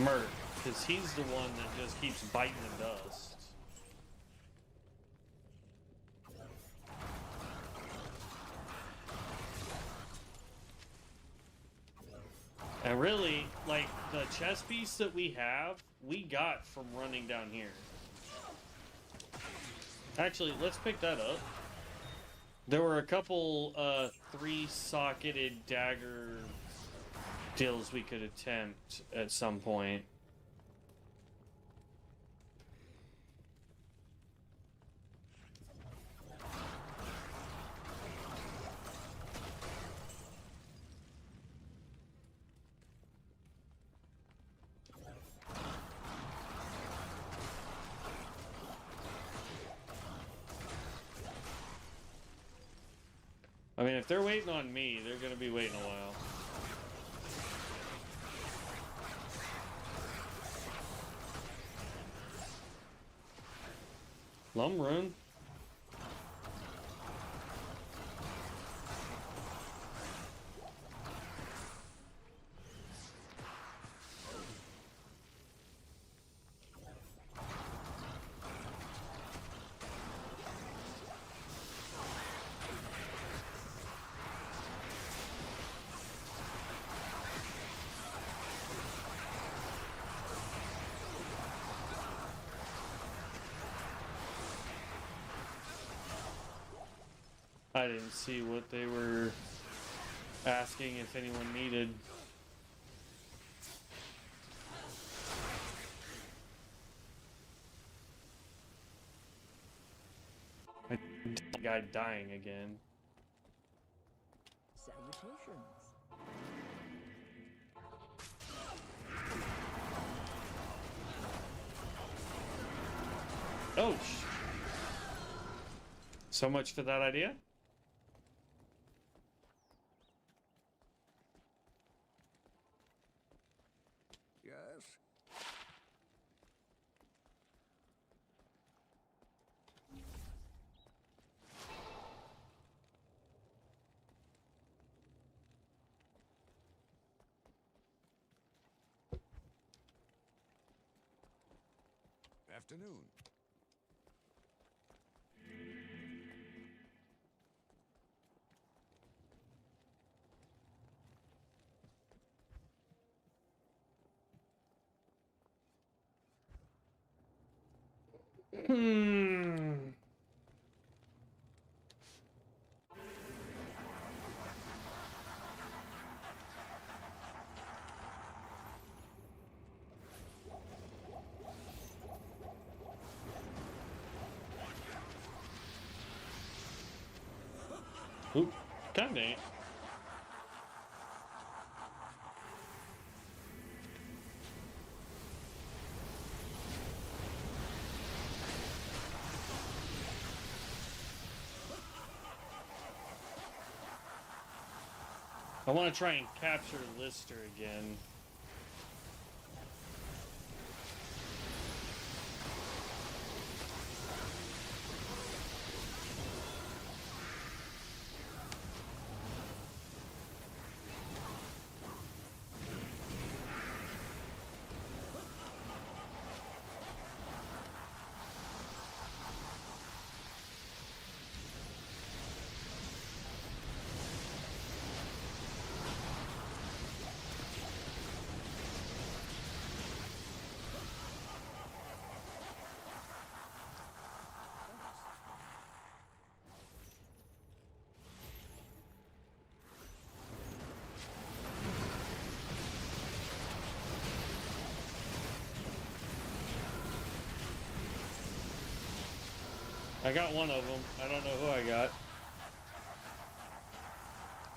Merc, because he's the one that just keeps biting the dust. And really, like, the chest piece that we have, we got from running down here. Actually, let's pick that up. There were a couple, 3-socketed dagger deals we could attempt at some point. I mean, if they're waiting on me, they're gonna be waiting a while. Lumrun. I didn't see what they were asking if anyone needed. Guy dying again. Salutations. Oh, so much for that idea. Yes. Afternoon. Hmm. Oop. God dang it. I want to try and capture Lister again. I got one of them. I don't know who I got.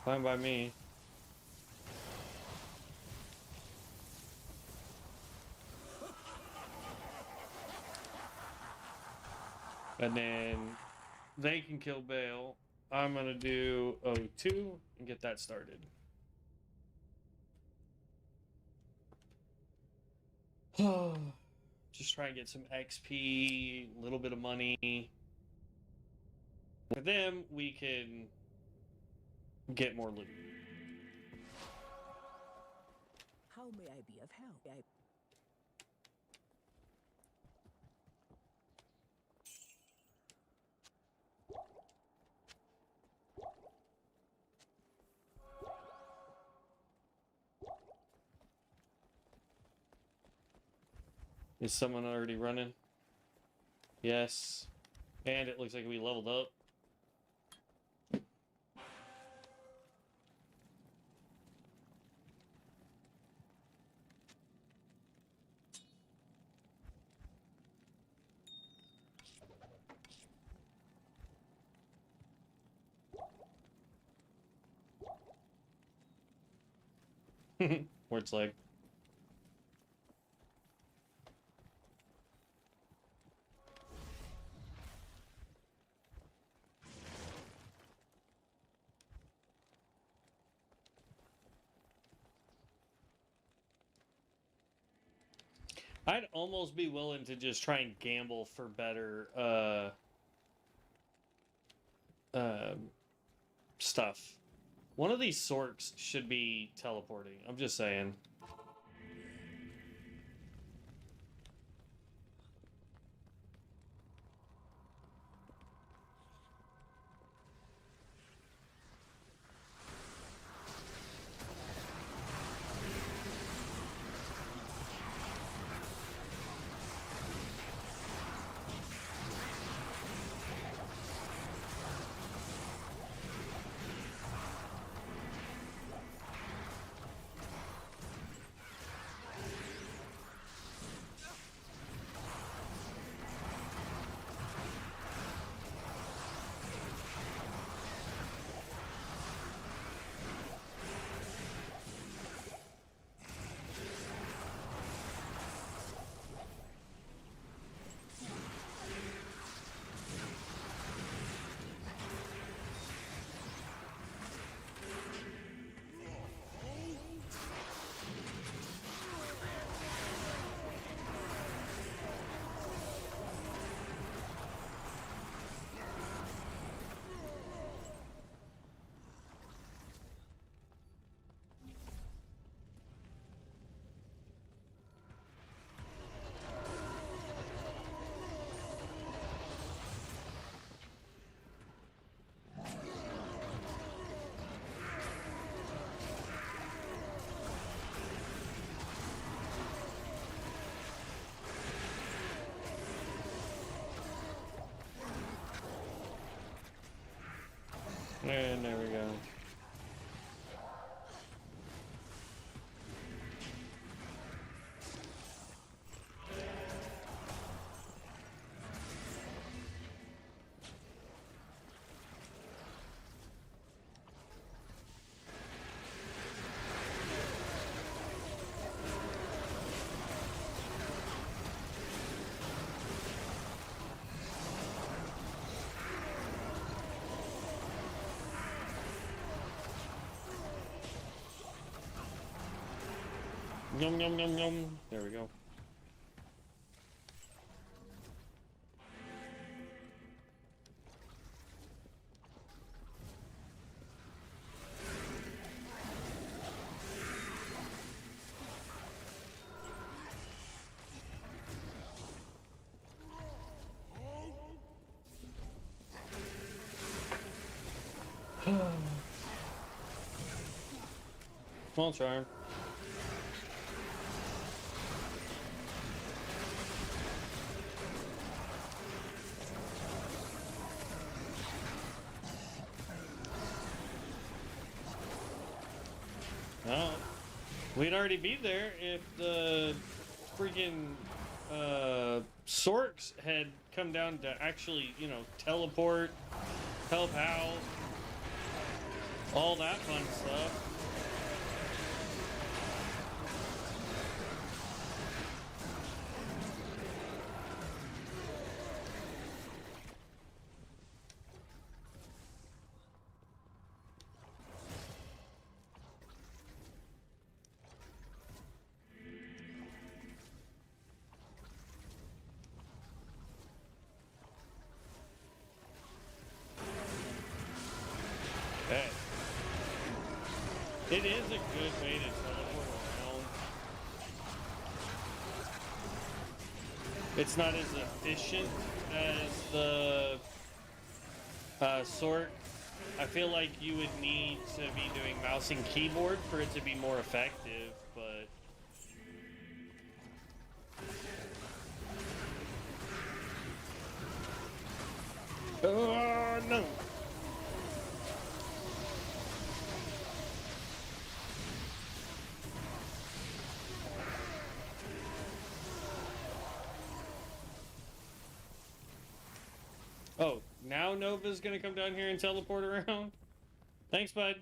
Fine by me. And then they can kill Bale. I'm gonna do O2 and get that started. Just try and get some XP, a little bit of money. For them, we can get more loot. How may I be of help? Is someone already running? Yes. And it looks like we leveled up. Where it's like. I'd almost be willing to just try and gamble for better stuff. One of these sorks should be teleporting. I'm just saying. And there we go. Yum, yum, yum, yum. There we go. Small charm. No, we'd already be there if the freaking Sorks had come down to actually, you know, teleport, help out, all that fun stuff. It is a good way to teleport around. It's not as efficient as the sort. I feel like you would need to be doing mouse and keyboard for it to be more effective, but... Oh, no! Oh, now Nova's gonna come down here and teleport around? Thanks, bud.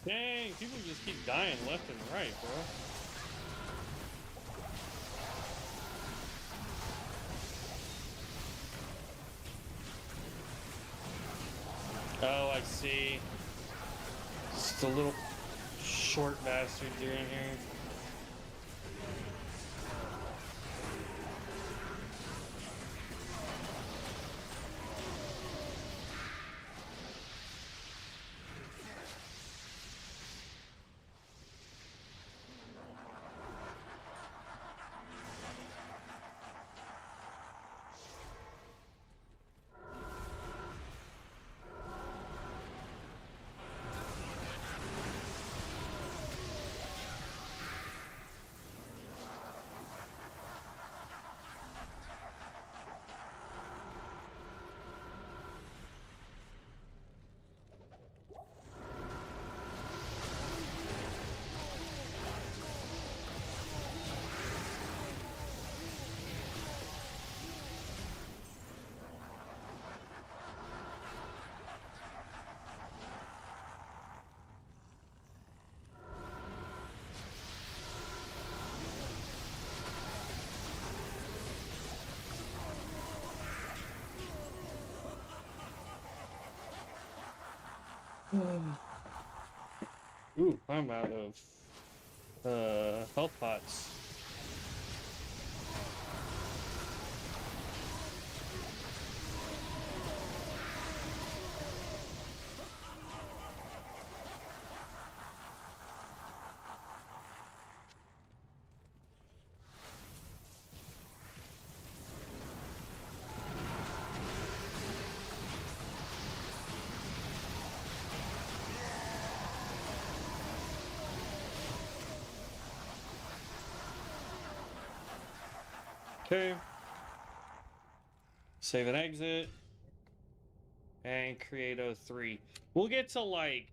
Dang, people just keep dying left and right, bro. Oh, I see. Just a little short bastard doing here. Ooh, I'm out of health pots. Okay. Save and exit. And create 03. We'll get to like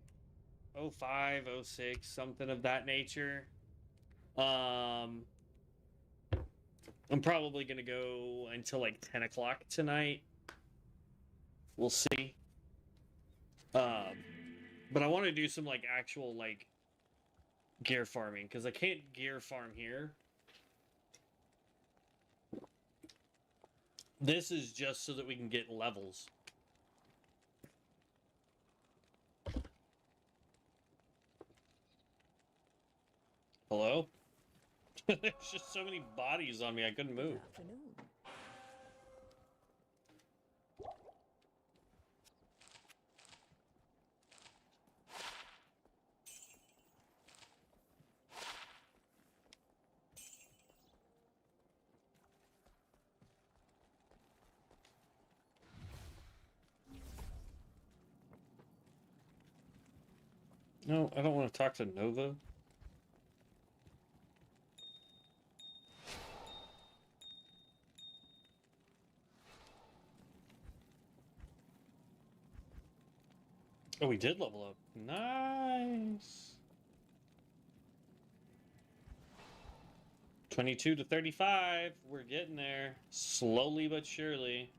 05, 06, something of that nature. I'm probably gonna go until like 10 o'clock tonight. We'll see. But I want to do some like actual like gear farming because I can't gear farm here. This is just so that we can get levels. Hello? There's just so many bodies on me, I couldn't move. Good afternoon. No, I don't want to talk to Nova. Oh, we did level up. Nice. 22 to 35. We're getting there. Slowly but surely.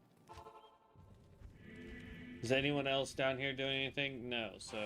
Is anyone else down here doing anything? No, so...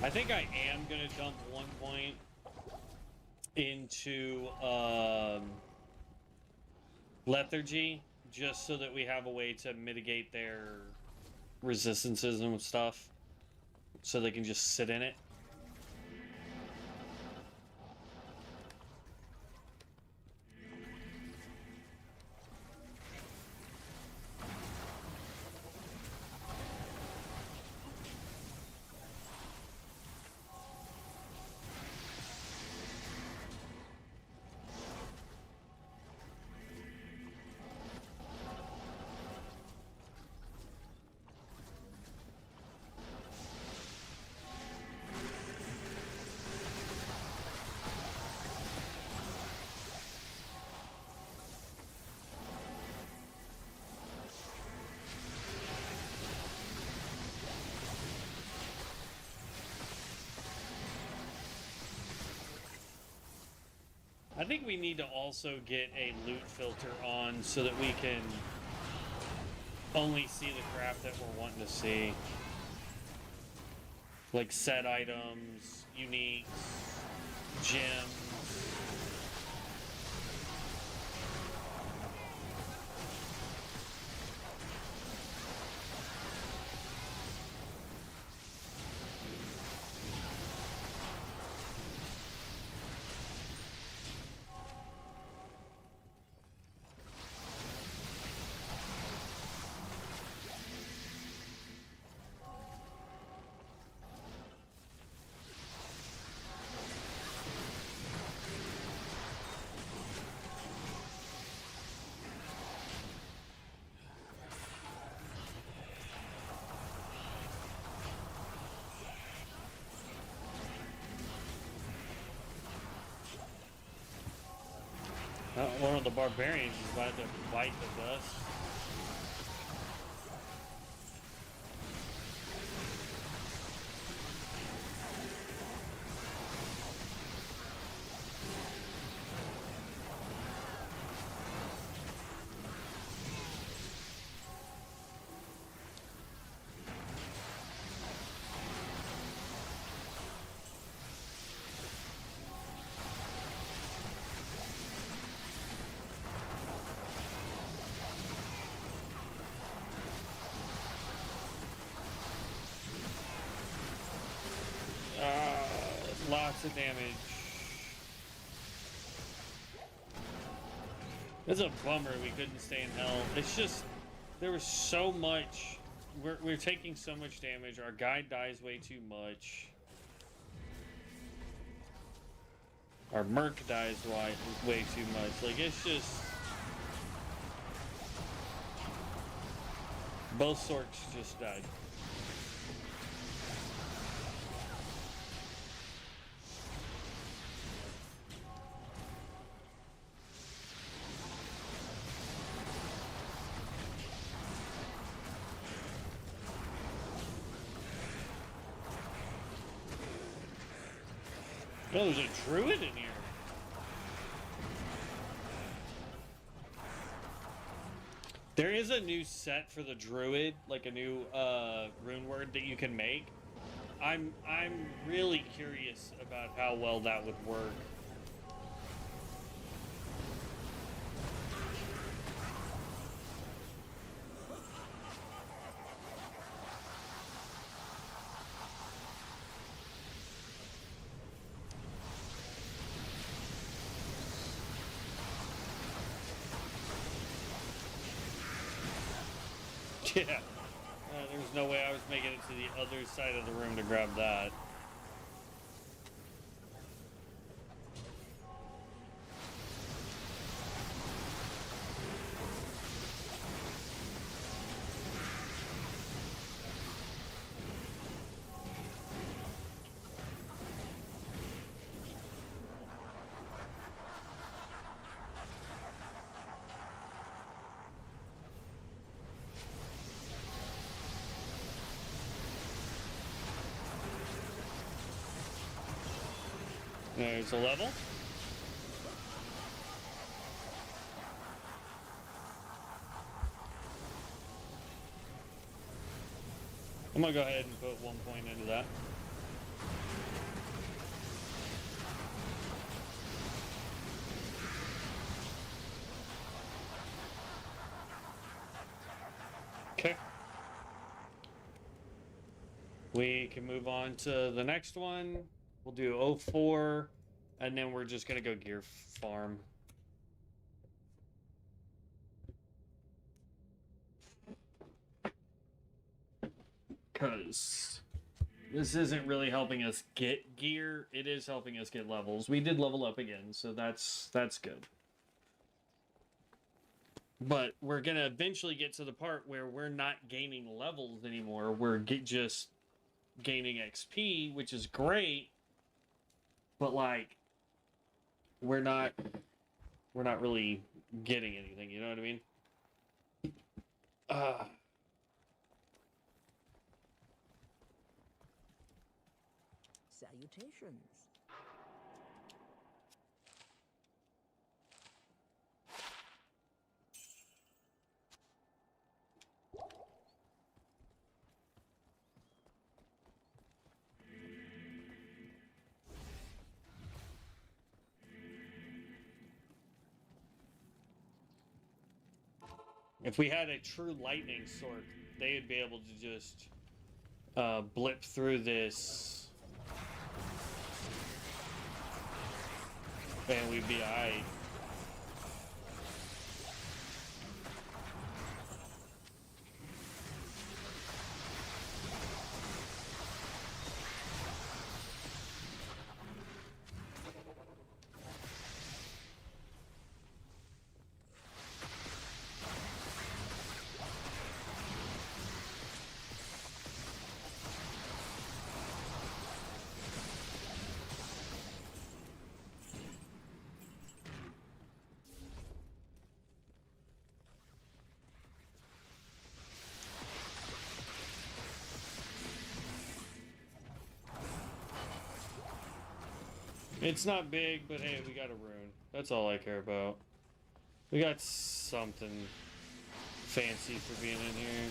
I think I am gonna dump 1 point into lethargy, just so that we have a way to mitigate their resistances and stuff, so they can just sit in it. I think we need to also get a loot filter on so that we can only see the crap that we're wanting to see. Like set items, uniques, gems. One of the barbarians is about to bite the dust. Lots of damage. It's a bummer we couldn't stay in hell. It's just, there was so much. We're taking so much damage. Our guy dies way too much. Our merc dies way too much. Like, it's just... Both sorts just died. Oh, there's a druid in here. There is a new set for the druid, like a new rune word that you can make. I'm really curious about how well that would work. Yeah. There was no way I was making it to the other side of the room to grab that. There's a level. I'm gonna go ahead and put 1 point into that. Okay. We can move on to the next one. We'll do 04, and then we're just going to go gear farm. Because this isn't really helping us get gear. It is helping us get levels. We did level up again, so that's good. But we're going to eventually get to the part where we're not gaining levels anymore. We're just gaining XP, which is great. But like we're not really getting anything, you know what I mean? Salutations. If we had a true lightning sword, they'd be able to just blip through this, and we'd be alright. It's not big, but hey, we got a rune. That's all I care about. We got something fancy for being in here.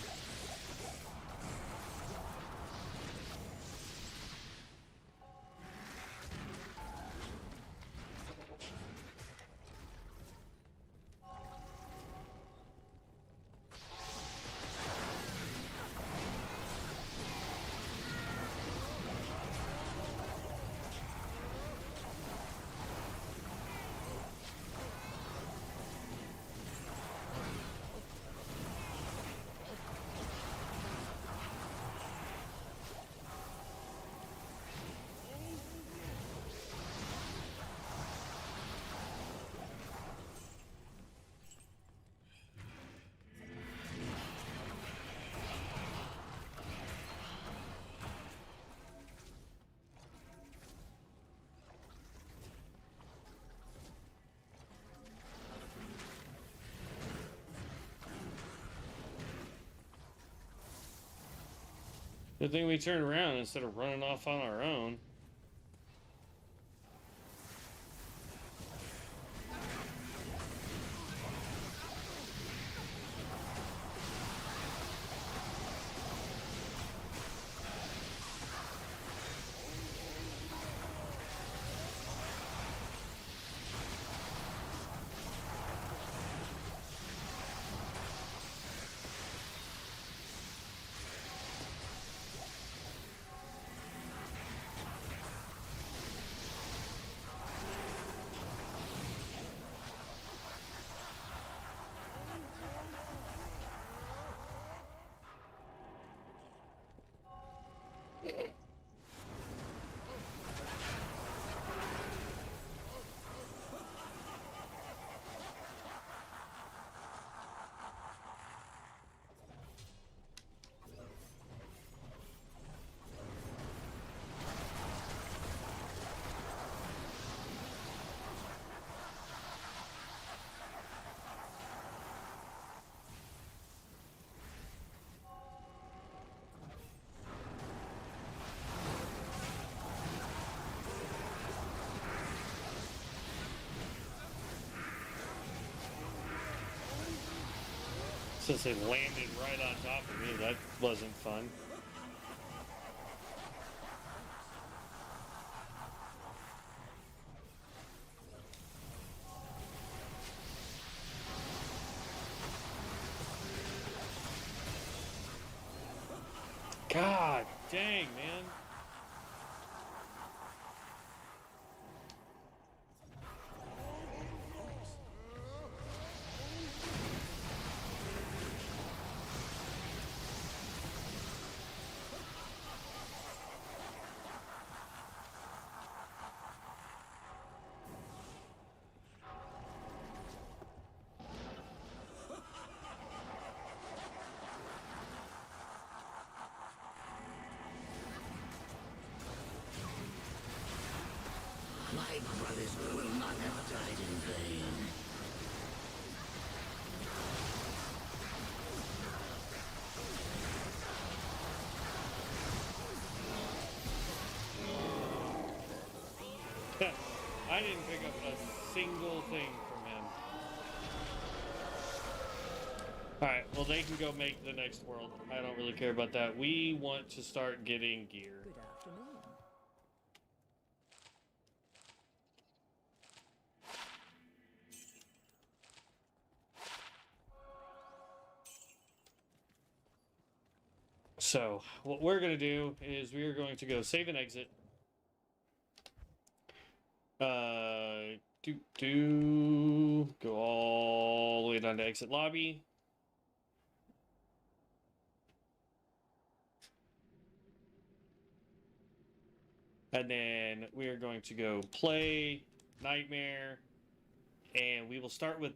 Good thing we turned around instead of running off on our own. Since it landed right on top of me, that wasn't fun. God dang, man. My brothers will not have died in vain. I didn't pick up a single thing from him. Alright, well they can go make the next world. I don't really care about that. We want to start getting gear. Good afternoon. So, what we're going to do is we are going to go save and exit. Go all the way down to exit lobby. And then we are going to go play Nightmare. And we will start with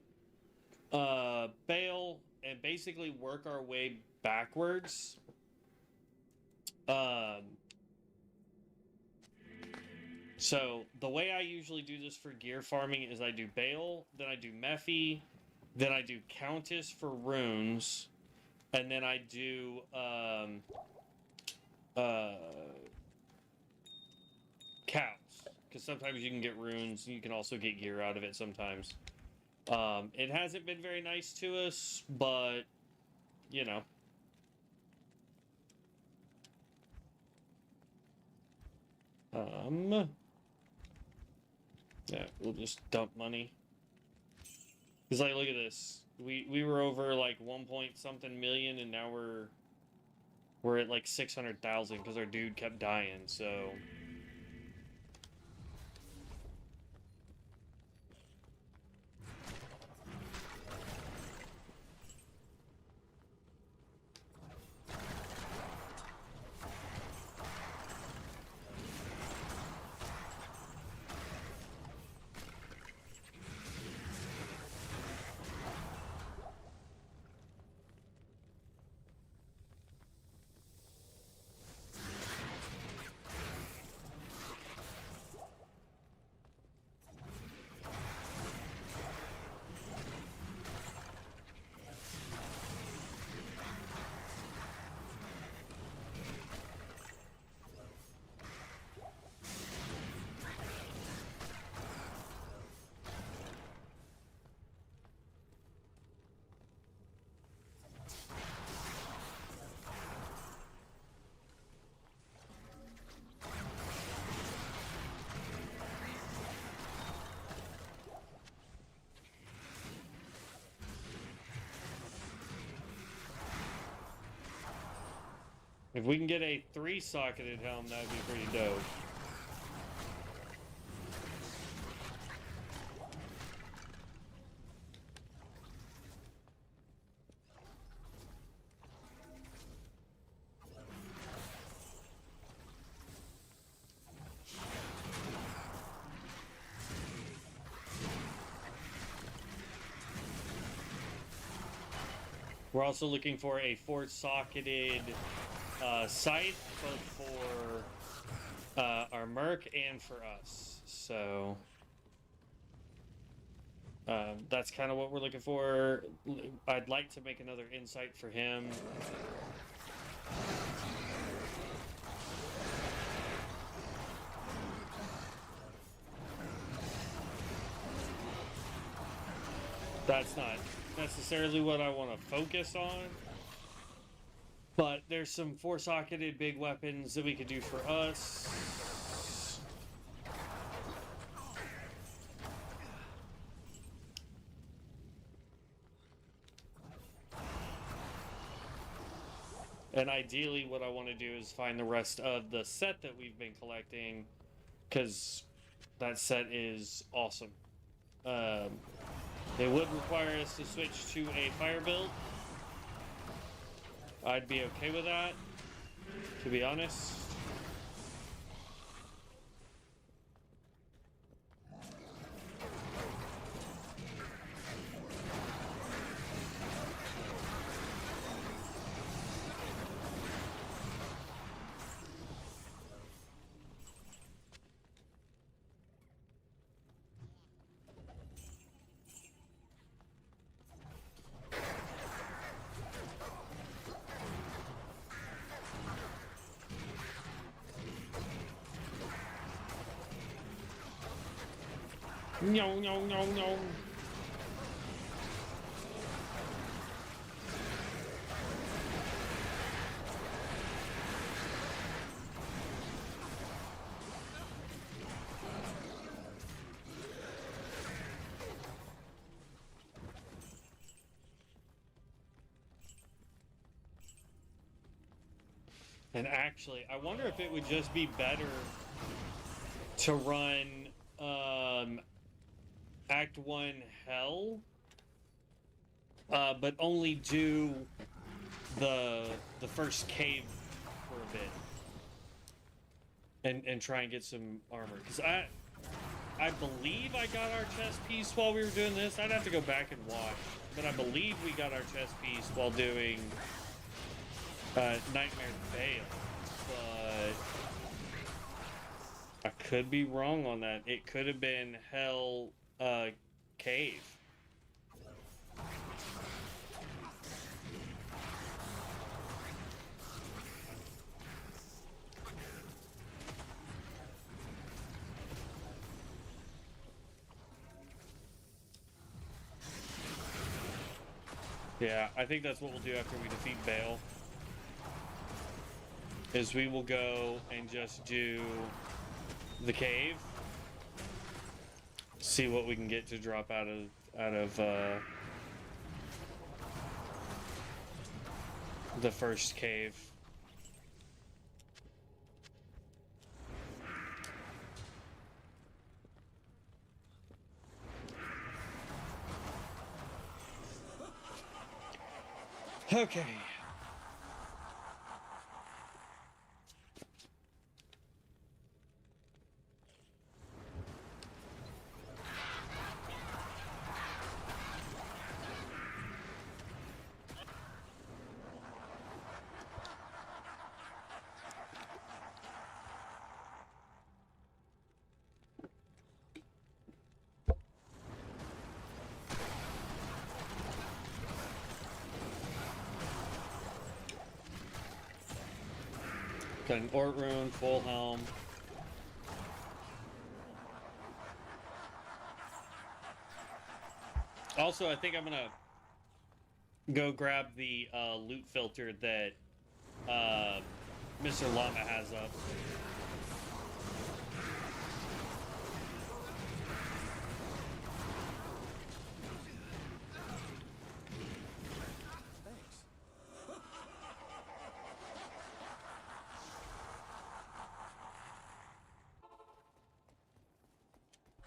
Bale and basically work our way backwards. So the way I usually do this for gear farming is I do Bale, then I do Mephi, then I do Countess for runes, and then I do cows, because sometimes you can get runes and you can also get gear out of it sometimes. It hasn't been very nice to us, but you know. Yeah, we'll just dump money. Cause like, look at this. We were over like 1 point something million, and now we're at like 600,000 because our dude kept dying. So. If we can get a 3-socketed helm, that would be pretty dope. We're also looking for a 4-socketed scythe, both for our merc and for us. So that's kind of what we're looking for. I'd like to make another insight for him. That's not necessarily what I want to focus on. But there's some 4-socketed big weapons that we could do for us. And ideally, what I want to do is find the rest of the set that we've been collecting, because that set is awesome. It would require us to switch to a fire build. I'd be okay with that, to be honest. No, no, no, no. And actually, I wonder if it would just be better to run Act 1 Hell, but only do the first cave for a bit, and try and get some armor. Because I believe I got our chest piece while we were doing this. I'd have to go back and watch, but I believe we got our chest piece while doing Nightmare Vale, but I could be wrong on that. It could have been Hell Cave. Yeah, I think that's what we'll do after we defeat Vale. Is we will go and just do the cave. See what we can get to drop out of the first cave. Okay. Got an Ort Rune, full helm. Also, I think I'm gonna go grab the loot filter that Mr. Llama has up.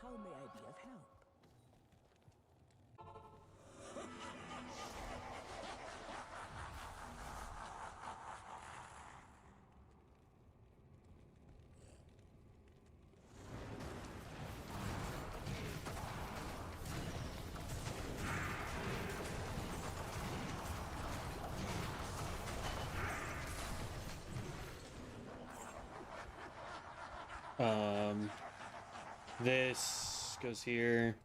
How may I be of help? This goes here.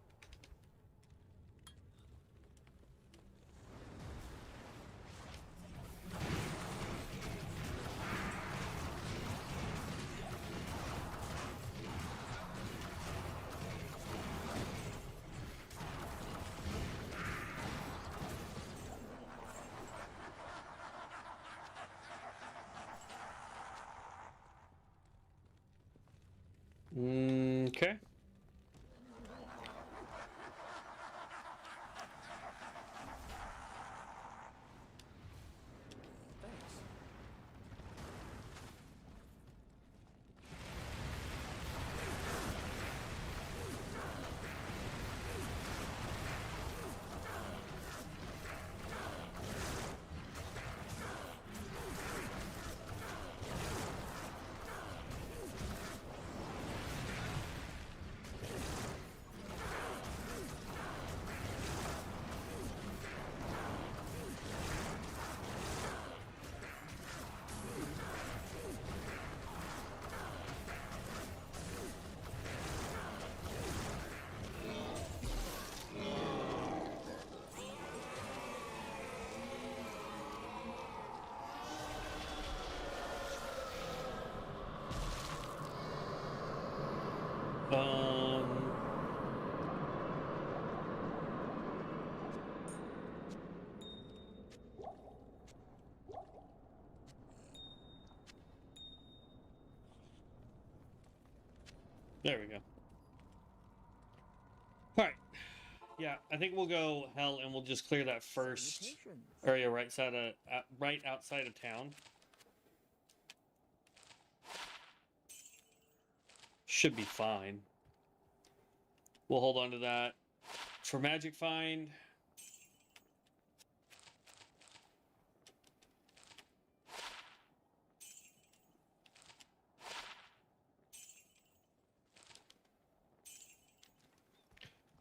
Okay. There we go. All right. Yeah, I think we'll go hell, and we'll just clear that first Salutations. area right outside of town. Should be fine. We'll hold on to that. For Magic Find,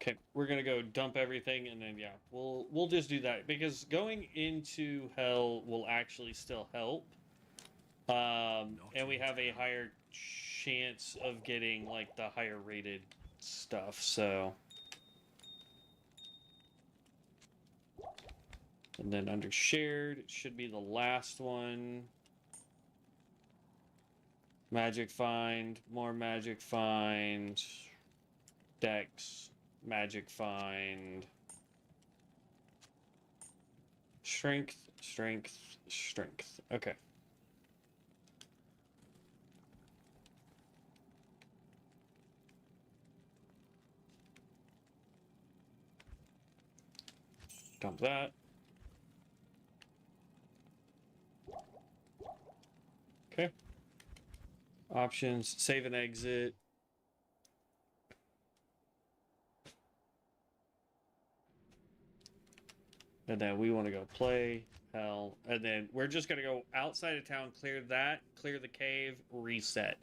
okay, we're gonna go dump everything, and then yeah, we'll just do that because going into hell will actually still help. And we have a higher chance of getting like the higher rated stuff. So, and then under shared, it should be the last one. Magic Find, more Magic Find, Dex, Magic Find, Strength, Strength, Strength. Okay. Dump that. Okay. Options, save and exit. And then we want to go play hell. And then we're just going to go outside of town, clear that, clear the cave, reset.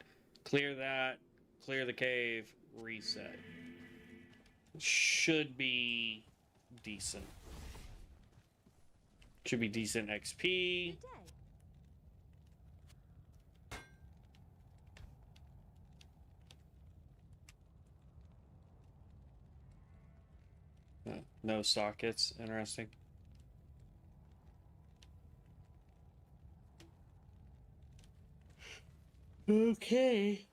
Clear that, clear the cave, reset. Should be decent. Should be decent XP. Good day. No sockets. Interesting. Okay.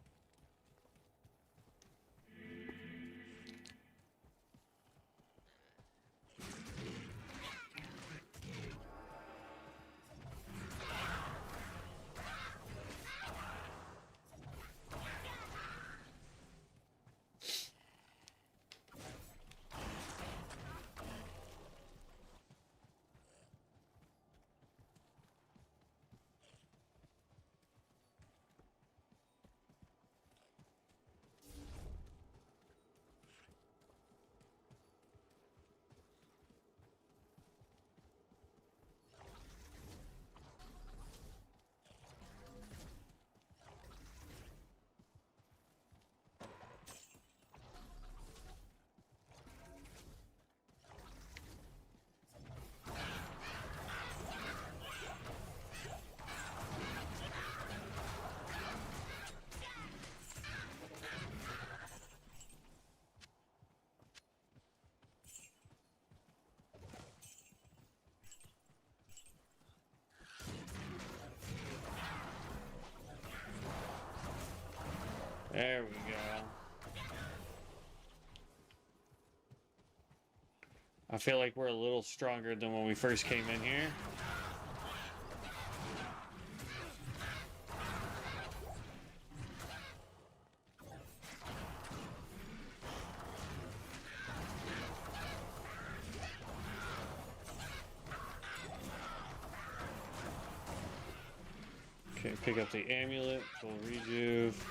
There we go. I feel like we're a little stronger than when we first came in here. Okay, pick up the amulet, full rejuve.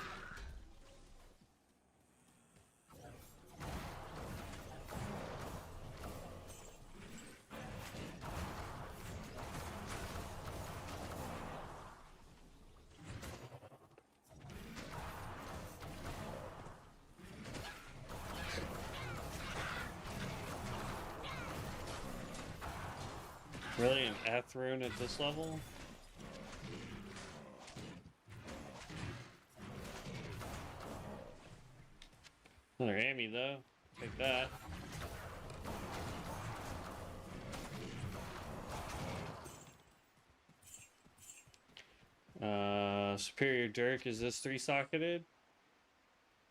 Really, an F rune at this level? Another Amy though. Take that. Superior Dirk, is this 3-socketed?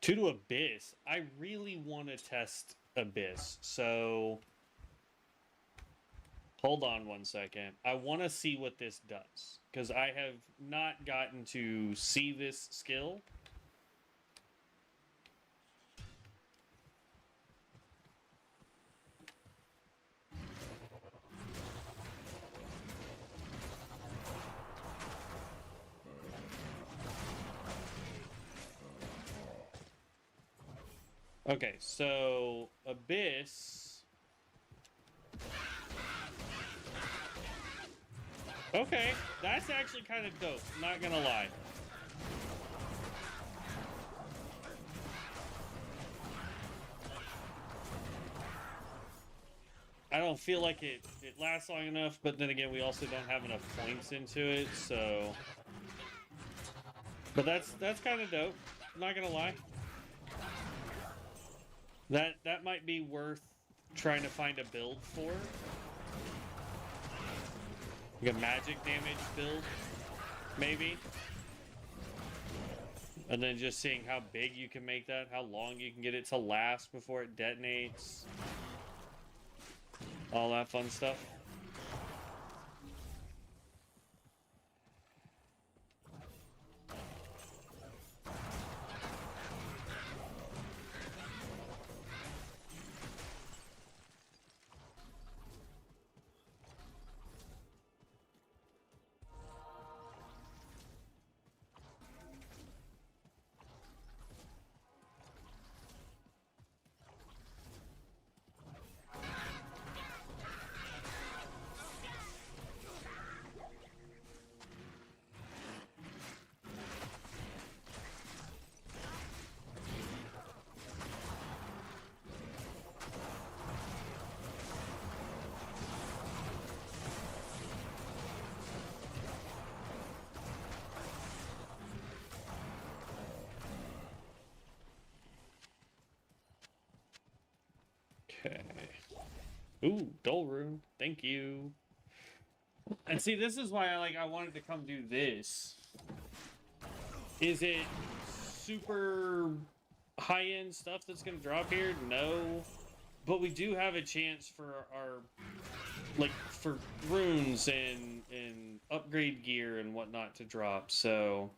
2 to Abyss. I really want to test Abyss, so hold on one second. I want to see what this does, because I have not gotten to see this skill. Okay, so Abyss. Okay, that's actually kind of dope, not gonna lie. I don't feel like it lasts long enough, but then again, we also don't have enough points into it, so... But that's kind of dope, not gonna lie. That might be worth trying to find a build for. Like a magic damage build, maybe. And then just seeing how big you can make that, how long you can get it to last before it detonates. All that fun stuff. Okay. Ooh, Dull Rune. Thank you. And see, this is why I wanted to come do this. Is it super high-end stuff that's gonna drop here? No. But we do have a chance for our for runes and upgrade gear and whatnot to drop, so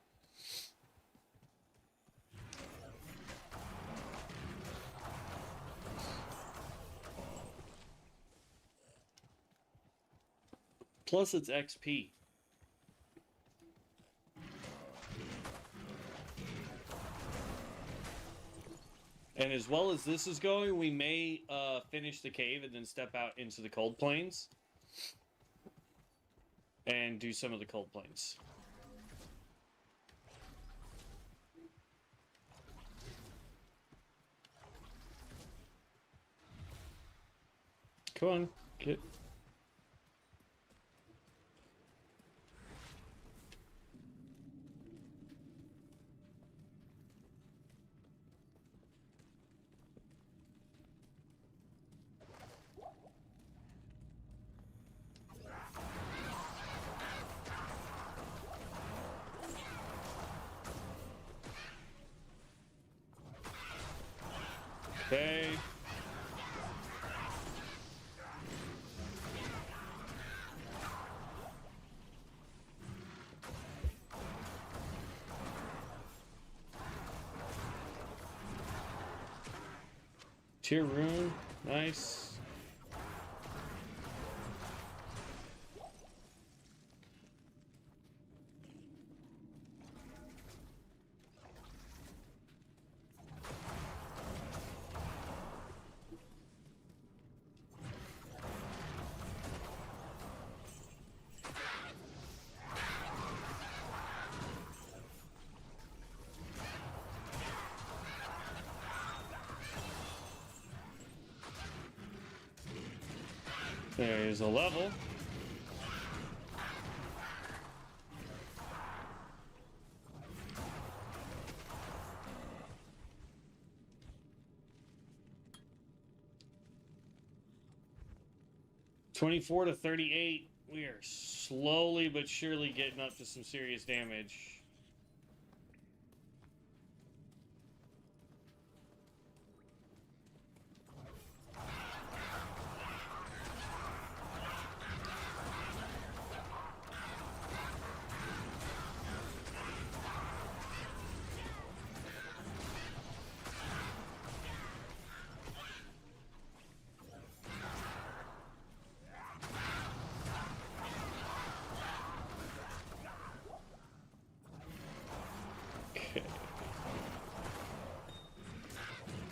plus it's XP. And as well as this is going, we may finish the cave and then step out into the cold plains and do some of the cold plains. Come on, get. Okay. Tier rune, nice. There's a level. $24 to $38. We are slowly but surely getting up to some serious damage.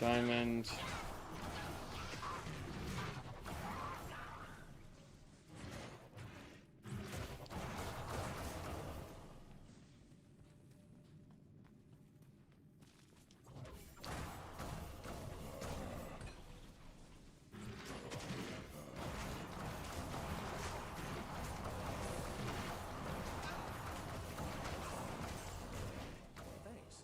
diamond. Thanks.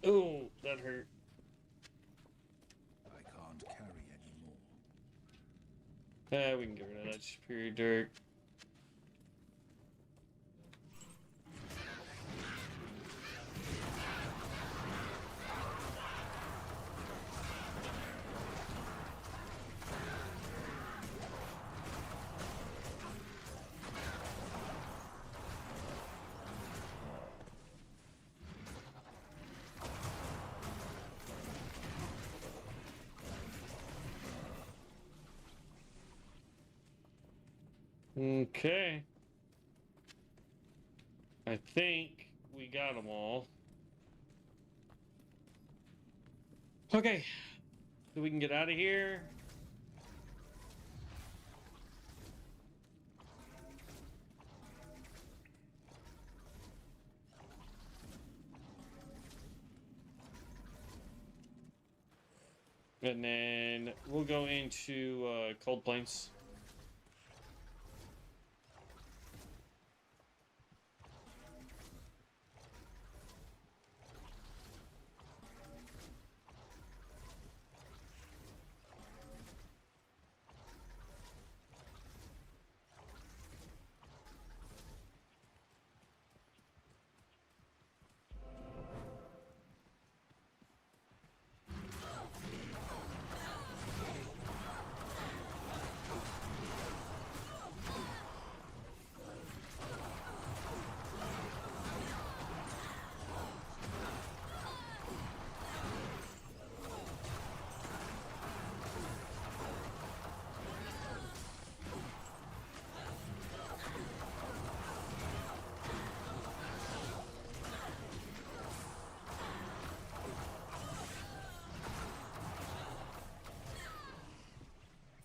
Ooh, that hurt. I can't carry any more. We can get rid of that superior dirt. Okay. I think we got them all. Okay. So we can get out of here. And then we'll go into Cold Plains.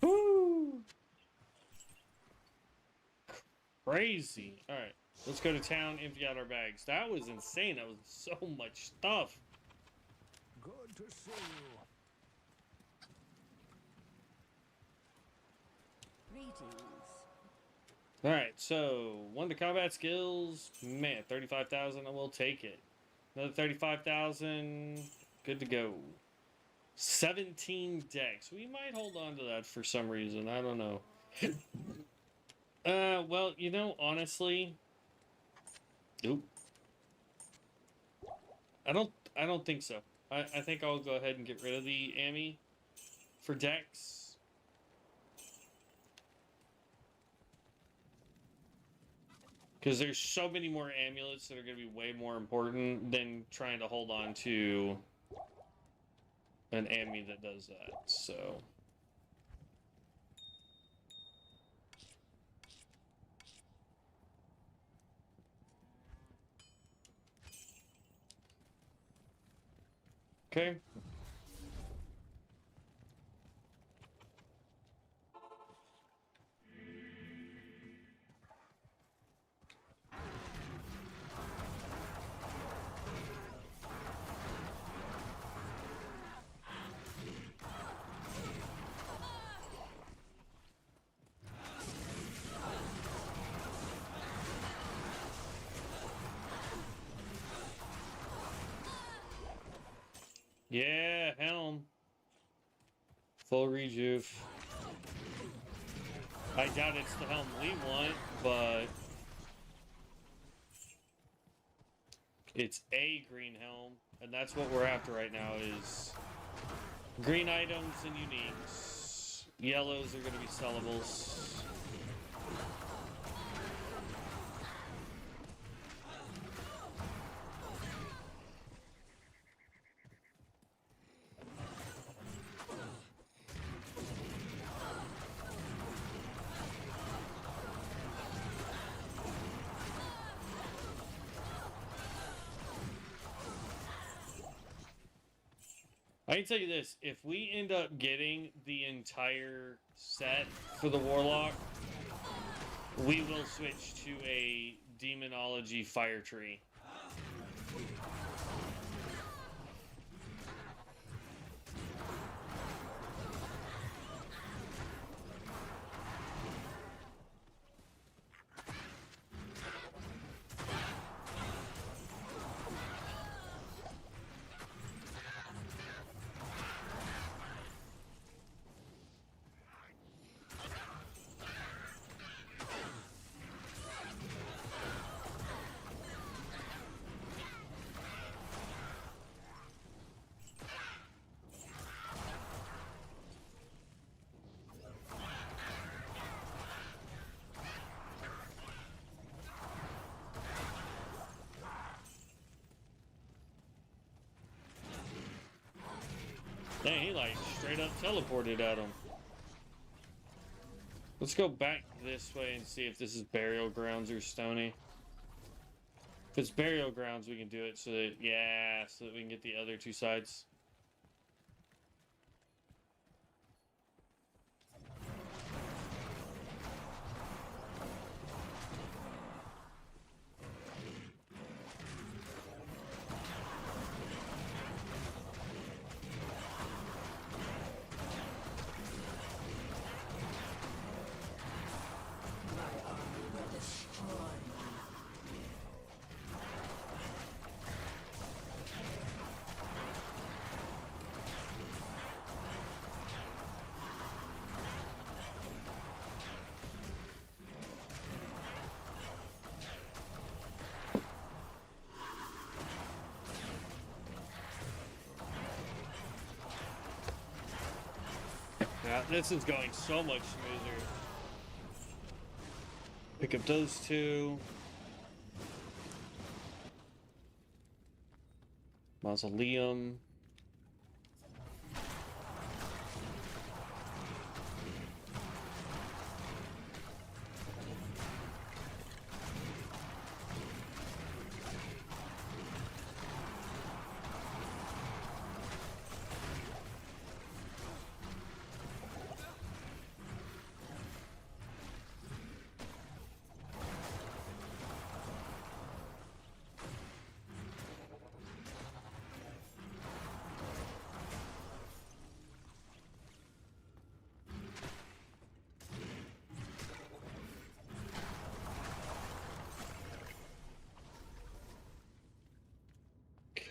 Woo! Crazy. All right, let's go to town, empty out our bags. That was insane. That was so much stuff. Good to see you. Greetings. All right, so 1 to combat skills. Man, 35,000. I will take it. Another 35,000. Good to go. 17 decks. We might hold on to that for some reason. I don't know. Well, you know, honestly, oop. I don't think so. I think I'll go ahead and get rid of the Ami for decks. Because there's so many more amulets that are going to be way more important than trying to hold on to an Ami that does that. So. Okay. Yeah, Helm. Full rejuve. I doubt it's the Helm we want, but it's a green Helm, and that's what we're after right now is green items and uniques. Yellows are going to be sellables. I can tell you this, if we end up getting the entire set for the Warlock, we will switch to a Demonology Fire Tree. Dang, he like straight up teleported at him. Let's go back this way and see if this is Burial Grounds or Stony. If it's Burial Grounds, we can do it so that, yeah, so that we can get the other two sides. Yeah, this is going so much smoother. Pick up those two. Mausoleum.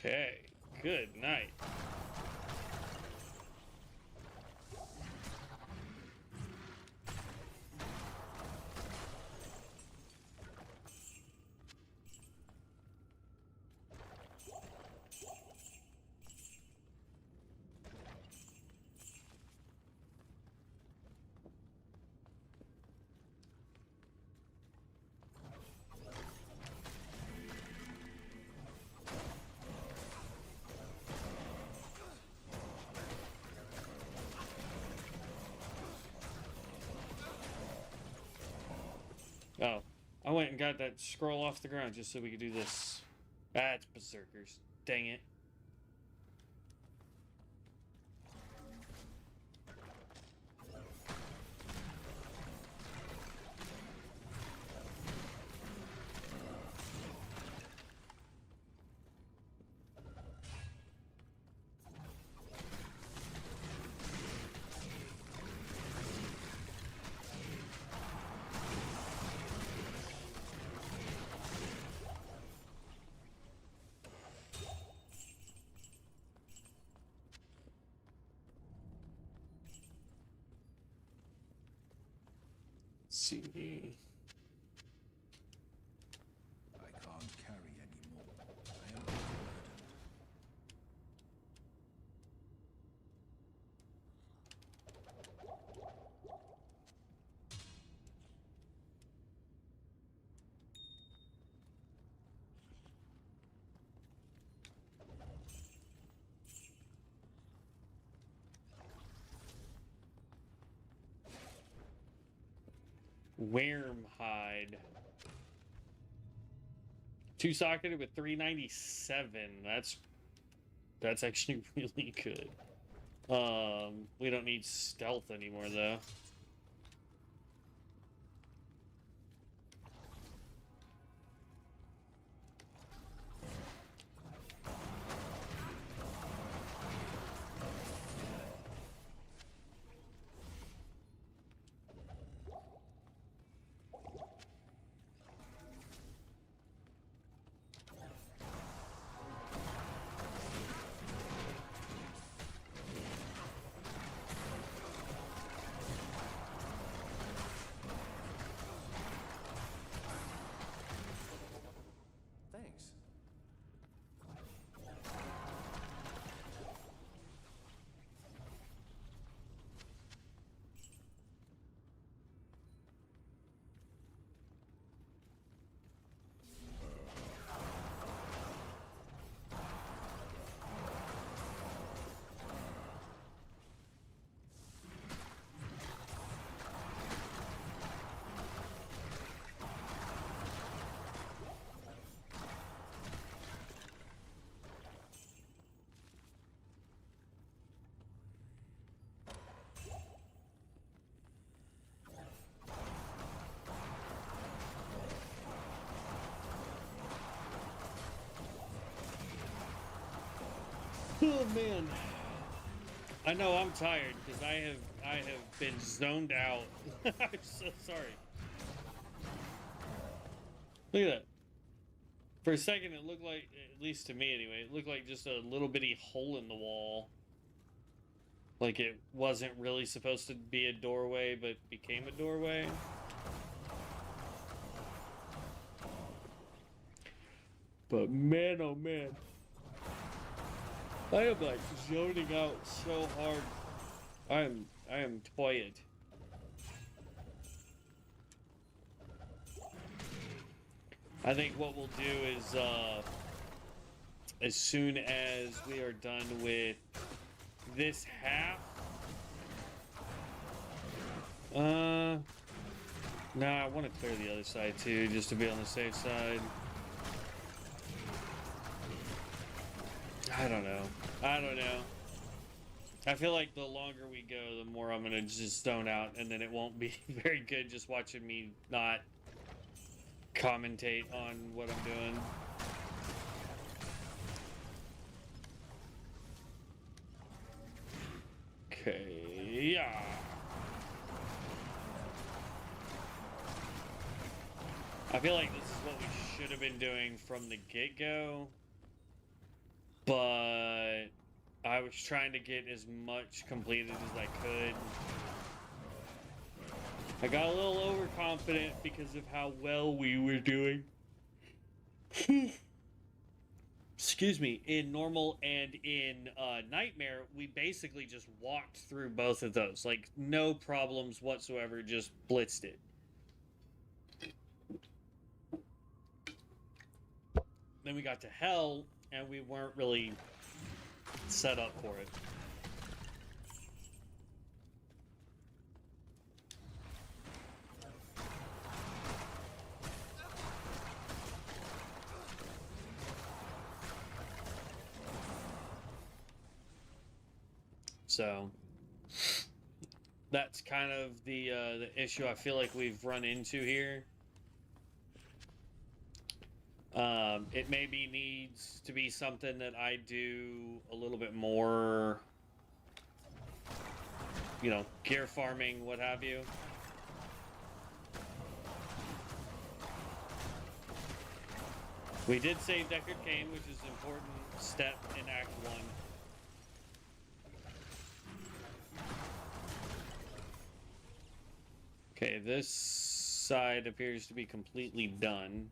Okay, good night. Oh, I went and got that scroll off the ground just so we could do this. That's Berserkers. Dang it. See. I can't carry anymore. I am overburdened. Wormhide. Two-socketed with 397. That's actually really good. We don't need stealth anymore, though. Thanks. Oh man, I know I'm tired because I have been zoned out. I'm so sorry. Look at that. For a second, it looked like, at least to me anyway, it looked like just a little bitty hole in the wall. Like it wasn't really supposed to be a doorway, but became a doorway. But man, oh man. I am like zoning out so hard. I am tired. I think what we'll do is as soon as we are done with this half, nah, I want to clear the other side too, just to be on the safe side. I don't know. I feel like the longer we go, the more I'm gonna just zone out, and then it won't be very good just watching me not commentate on what I'm doing. Okay, yeah. I feel like this is what we should have been doing from the get-go, but I was trying to get as much completed as I could. I got a little overconfident because of how well we were doing. Excuse me. In normal and in nightmare, we basically just walked through both of those. Like, no problems whatsoever, just blitzed it. Then we got to hell, and we weren't really set up for it. So that's kind of the issue I feel like we've run into here. It maybe needs to be something that I do a little bit more, you know, gear farming, what have you. We did save Deckard Cain, which is an important step in Act 1. Okay, this side appears to be completely done.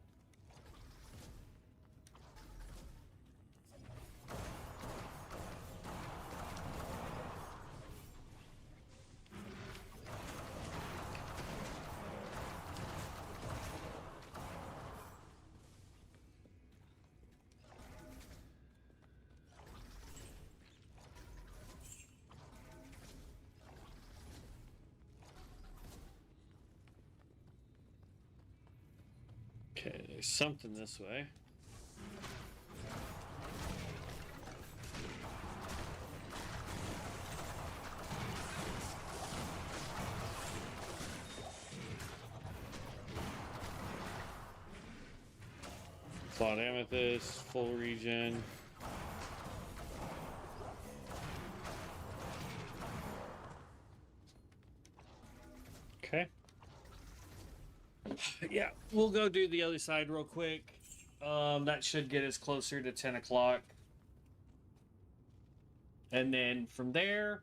Okay, there's something this way. Flawed Amethyst, full regen. Okay. Yeah, we'll go do the other side real quick. That should get us closer to 10 o'clock. And then from there,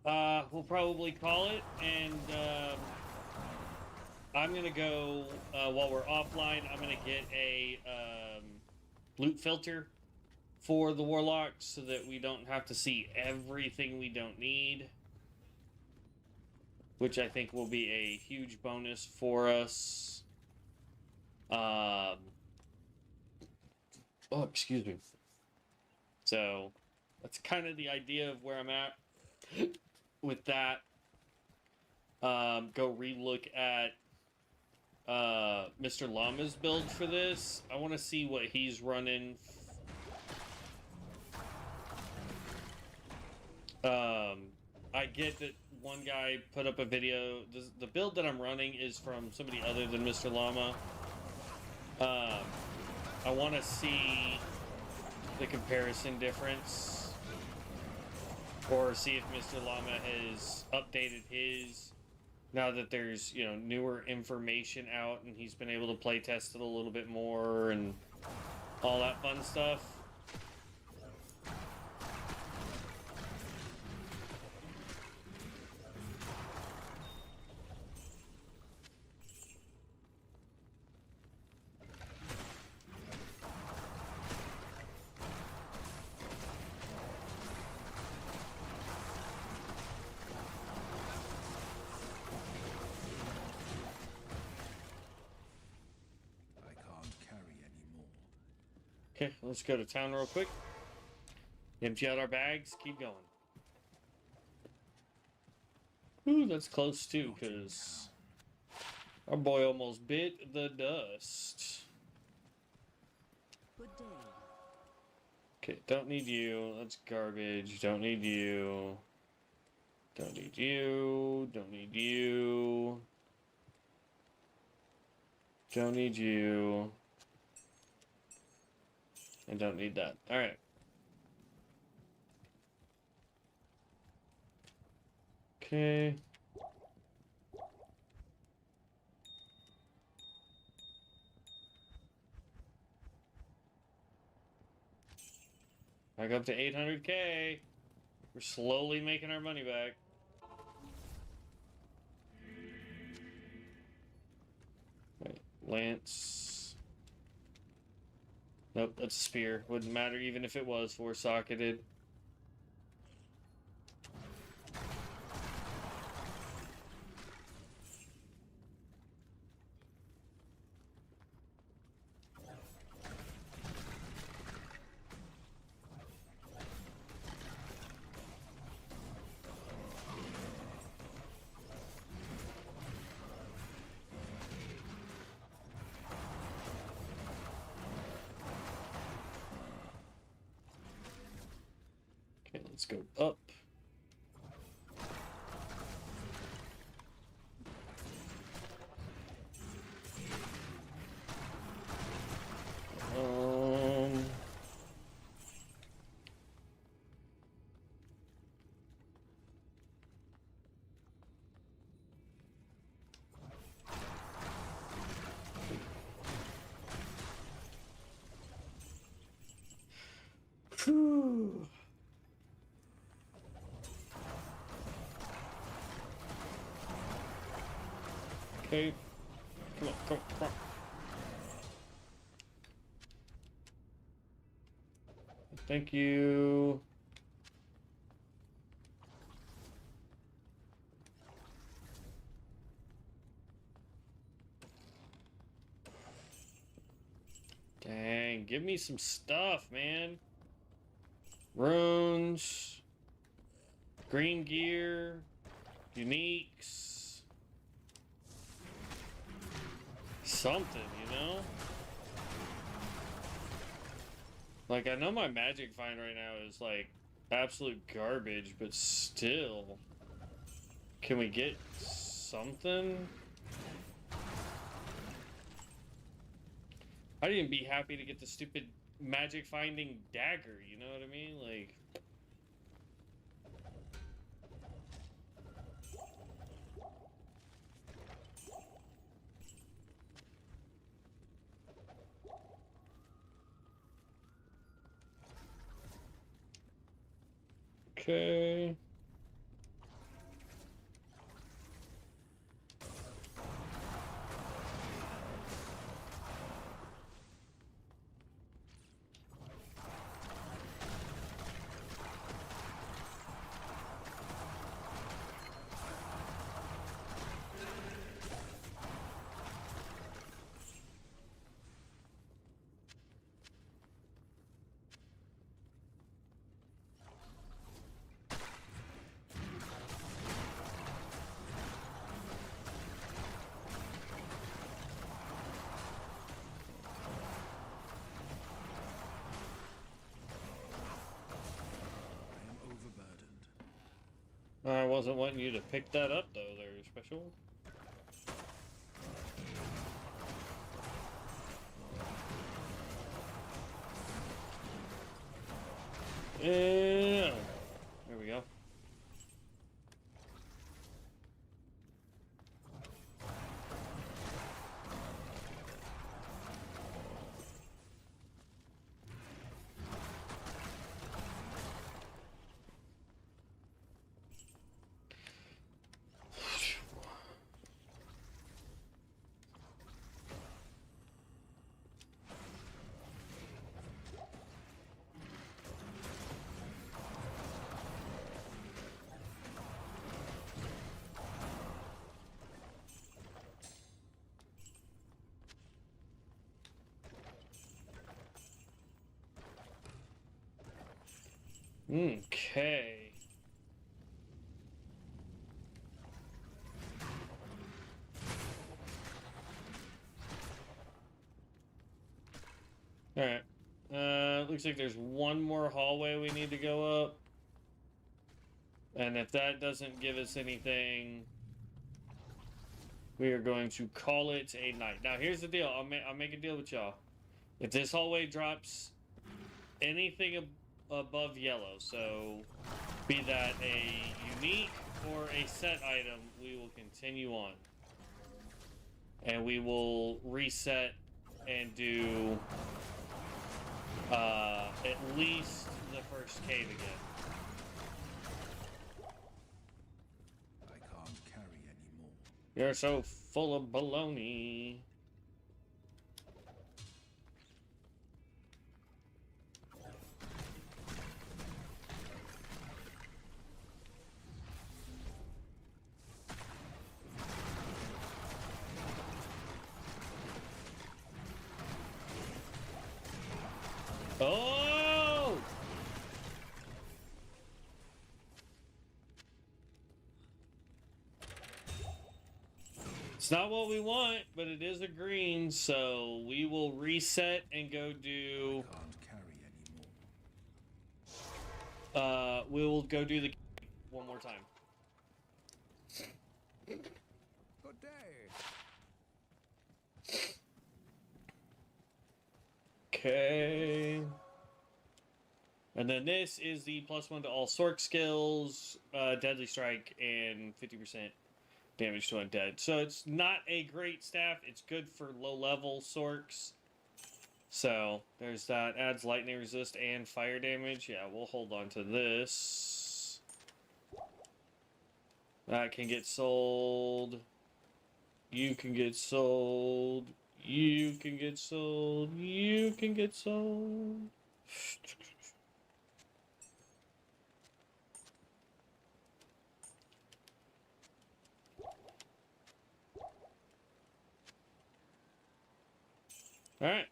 we'll probably call it. And I'm going to go, while we're offline, I'm going to get a loot filter for the Warlocks so that we don't have to see everything we don't need. Which I think will be a huge bonus for us. Oh, excuse me. So, that's kind of the idea of where I'm at with that. Go relook at Mr. Llama's build for this. I want to see what he's running. I get that one guy put up a video. The build that I'm running is from somebody other than Mr. Llama. I want to see the comparison difference, or see if Mr. Llama has updated his now that there's, you know, newer information out and he's been able to play test it a little bit more and all that fun stuff. Okay, let's go to town real quick. Empty out our bags, keep going. Ooh, that's close too, because our boy almost bit the dust. Good day. Okay, don't need you. That's garbage. Don't need you. Don't need you. Don't need you. Don't need you. And don't need that. Alright. Okay. Back up to 800K. We're slowly making our money back. Wait, Lance. Nope, that's a spear. Wouldn't matter even if it was four-socketed. Let's go up. Whew. Okay. Come on, come on, come on. Thank you. Dang, give me some stuff, man. Runes. Green gear. Uniques. Something, you know? Like, I know my magic find right now is, like, absolute garbage, but still. Can we get something? I'd even be happy to get the stupid magic finding dagger, you know what I mean? Like, okay. I am overburdened. I wasn't wanting you to pick that up, though, there, special. Yeah. There we go. Okay. Alright. Looks like there's one more hallway we need to go up. And if that doesn't give us anything, we are going to call it a night. Now, here's the deal. I'll make a deal with y'all. If this hallway drops anything above yellow, so be that a unique or a set item, we will continue on. And we will reset and do at least the first cave again. I can't carry anymore. You're so full of baloney. Oh! It's not what we want, but it is a green, so we will reset and go do. I can't carry anymore. We will go do the one more time. Good day. Okay. And then this is the +1 to all Sork skills, Deadly Strike, and 50% damage to undead. So it's not a great staff. It's good for low-level Sorks. So there's that. Adds lightning resist and fire damage. Yeah, we'll hold on to this. That can get sold. You can get sold. You can get sold. You can get sold. Alright.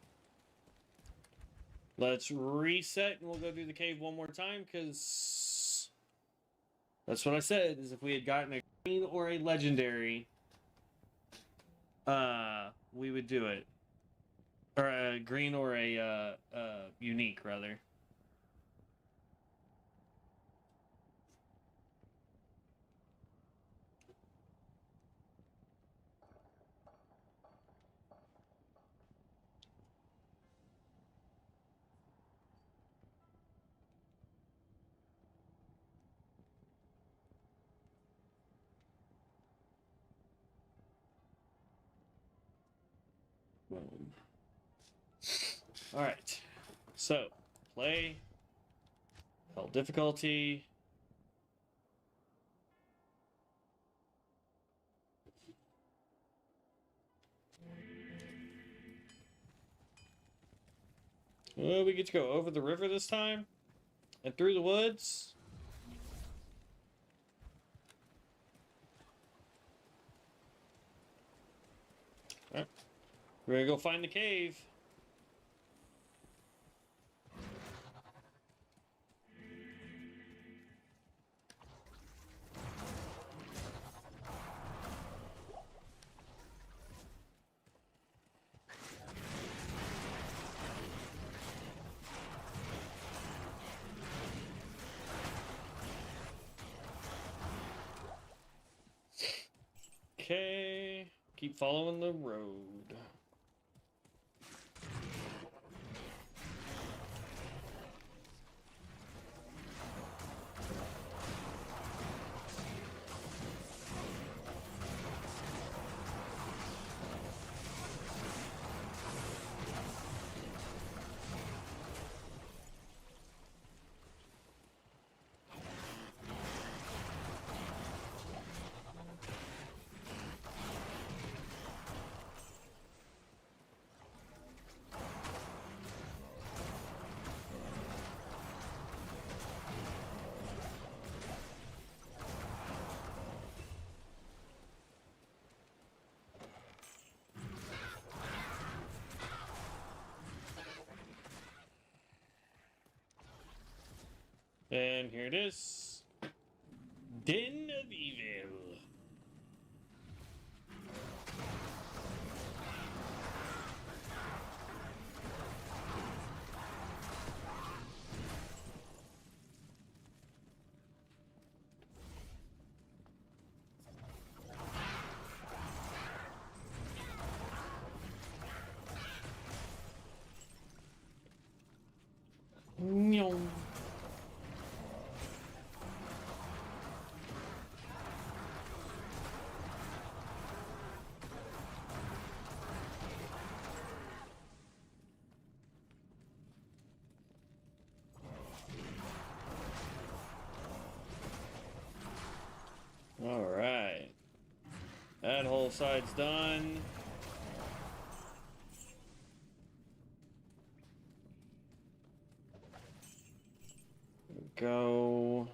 Let's reset and we'll go do the cave one more time because that's what I said, is if we had gotten a green or a legendary, we would do it. Or a green or a unique, rather. Boom. All right. So, play. Hell difficulty. Well, we get to go over the river this time and through the woods. All right. We're gonna go find the cave. Okay, keep following the road. And here it is. Den of Evil. Nyong. All right. That whole side's done. Go.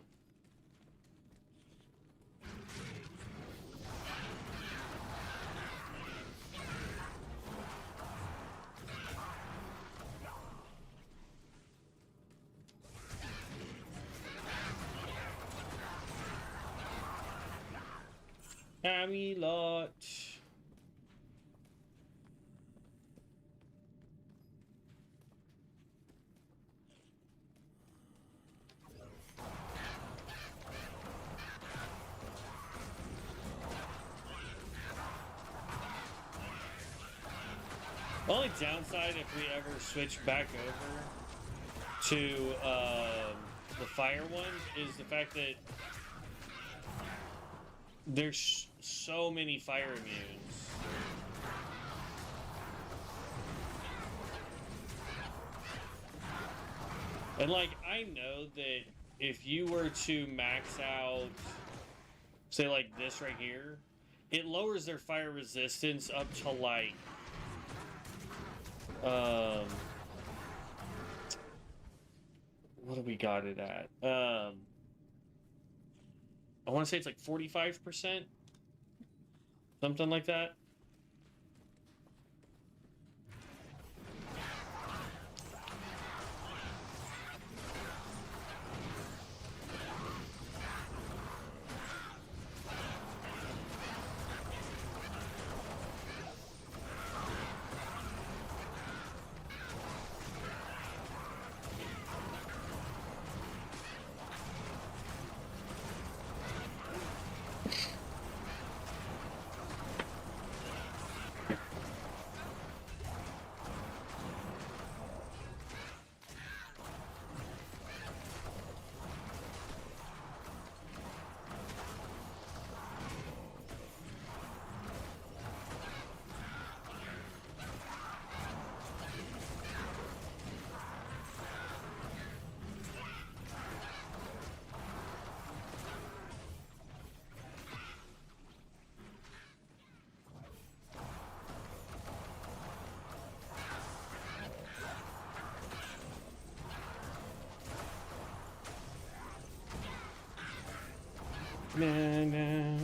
Camelot. The only downside if we ever switch back over to the fire one is the fact that there's so many fire immunes. And like, I know that if you were to max out, say like this right here, it lowers their fire resistance up to like, what do we got it at? I want to say it's like 45%, something like that. Mana.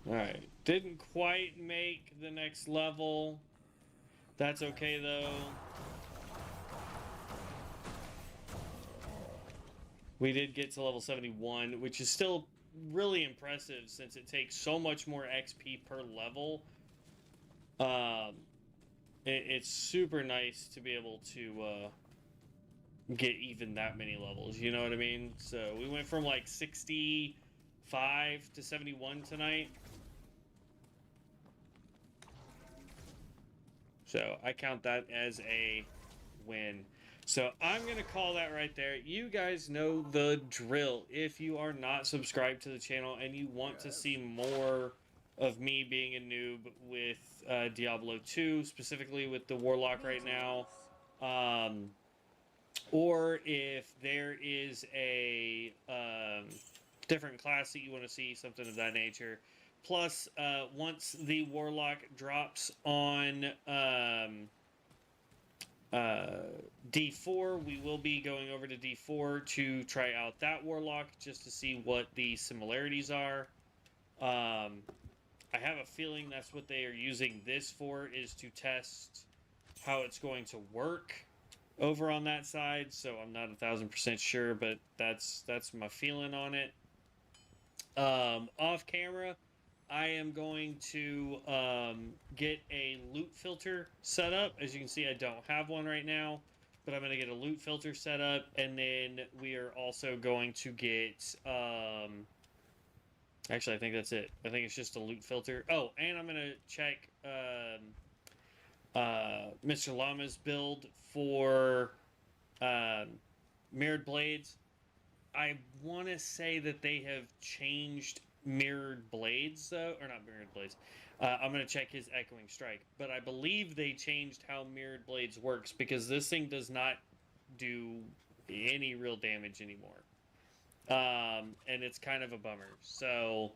Alright. Didn't quite make the next level. That's okay though. We did get to level 71, which is still really impressive since it takes so much more XP per level. It's super nice to be able to get even that many levels, you know what I mean? So we went from like 65 to 71 tonight. So I count that as a win. So I'm going to call that right there. You guys know the drill. If you are not subscribed to the channel and you want to see more of me being a noob with Diablo 2, specifically with the Warlock right now, or if there is a different class that you want to see, something of that nature. Plus, once the Warlock drops on D4, we will be going over to D4 to try out that Warlock just to see what the similarities are. I have a feeling that's what they are using this for, is to test how it's going to work over on that side. So I'm not 1000% sure, but that's my feeling on it. Off camera, I am going to get a loot filter set up. As you can see, I don't have one right now, but I'm going to get a loot filter set up, and then we are also going to get... actually, I think that's it. I think it's just a loot filter. Oh, and I'm going to check Mr. Llama's build for mirrored blades. I want to say that they have changed mirrored blades, though, or not mirrored blades. I'm going to check his echoing strike, but I believe they changed how mirrored blades works, because this thing does not do any real damage anymore. And it's kind of a bummer. So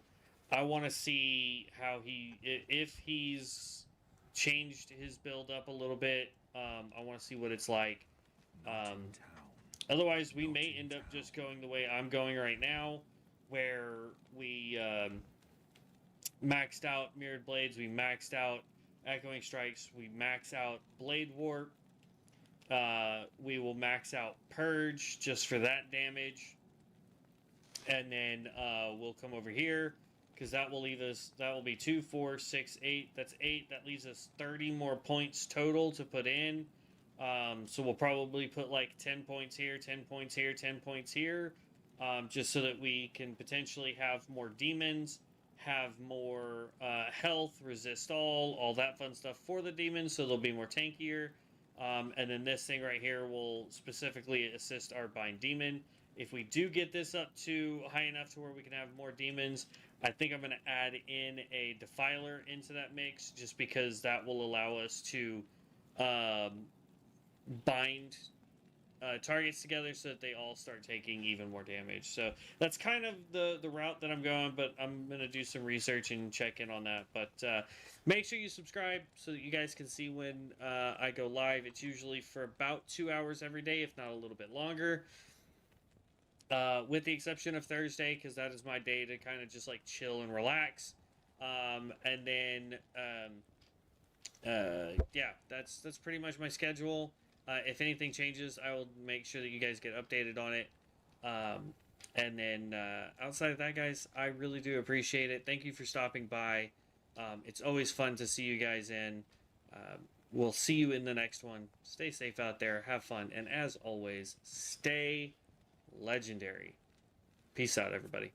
I want to see how if he's changed his build up a little bit. I want to see what it's like. Otherwise, we may end up just going the way I'm going right now, where we maxed out mirrored blades, we maxed out echoing strikes, we max out blade warp, we will max out purge just for that damage, and then we'll come over here, because that will leave us, that will be 2, 4, 6, 8, that's 8, that leaves us 30 more points total to put in. So we'll probably put like 10 points here, 10 points here, 10 points here, just so that we can potentially have more demons, have more health, resist all that fun stuff for the demons, so they'll be more tankier. And then this thing right here will specifically assist our bind demon. If we do get this up to high enough to where we can have more demons, I think I'm going to add in a defiler into that mix, just because that will allow us to bind targets together so that they all start taking even more damage. So that's kind of the route that I'm going, but I'm going to do some research and check in on that. But make sure you subscribe so that you guys can see when I go live. It's usually for about 2 hours every day, if not a little bit longer. With the exception of Thursday, because that is my day to kind of just like chill and relax. And then, yeah, that's pretty much my schedule. If anything changes, I will make sure that you guys get updated on it. And then outside of that, guys, I really do appreciate it. Thank you for stopping by. It's always fun to see you guys in. We'll see you in the next one. Stay safe out there. Have fun. And as always, stay legendary. Peace out, everybody.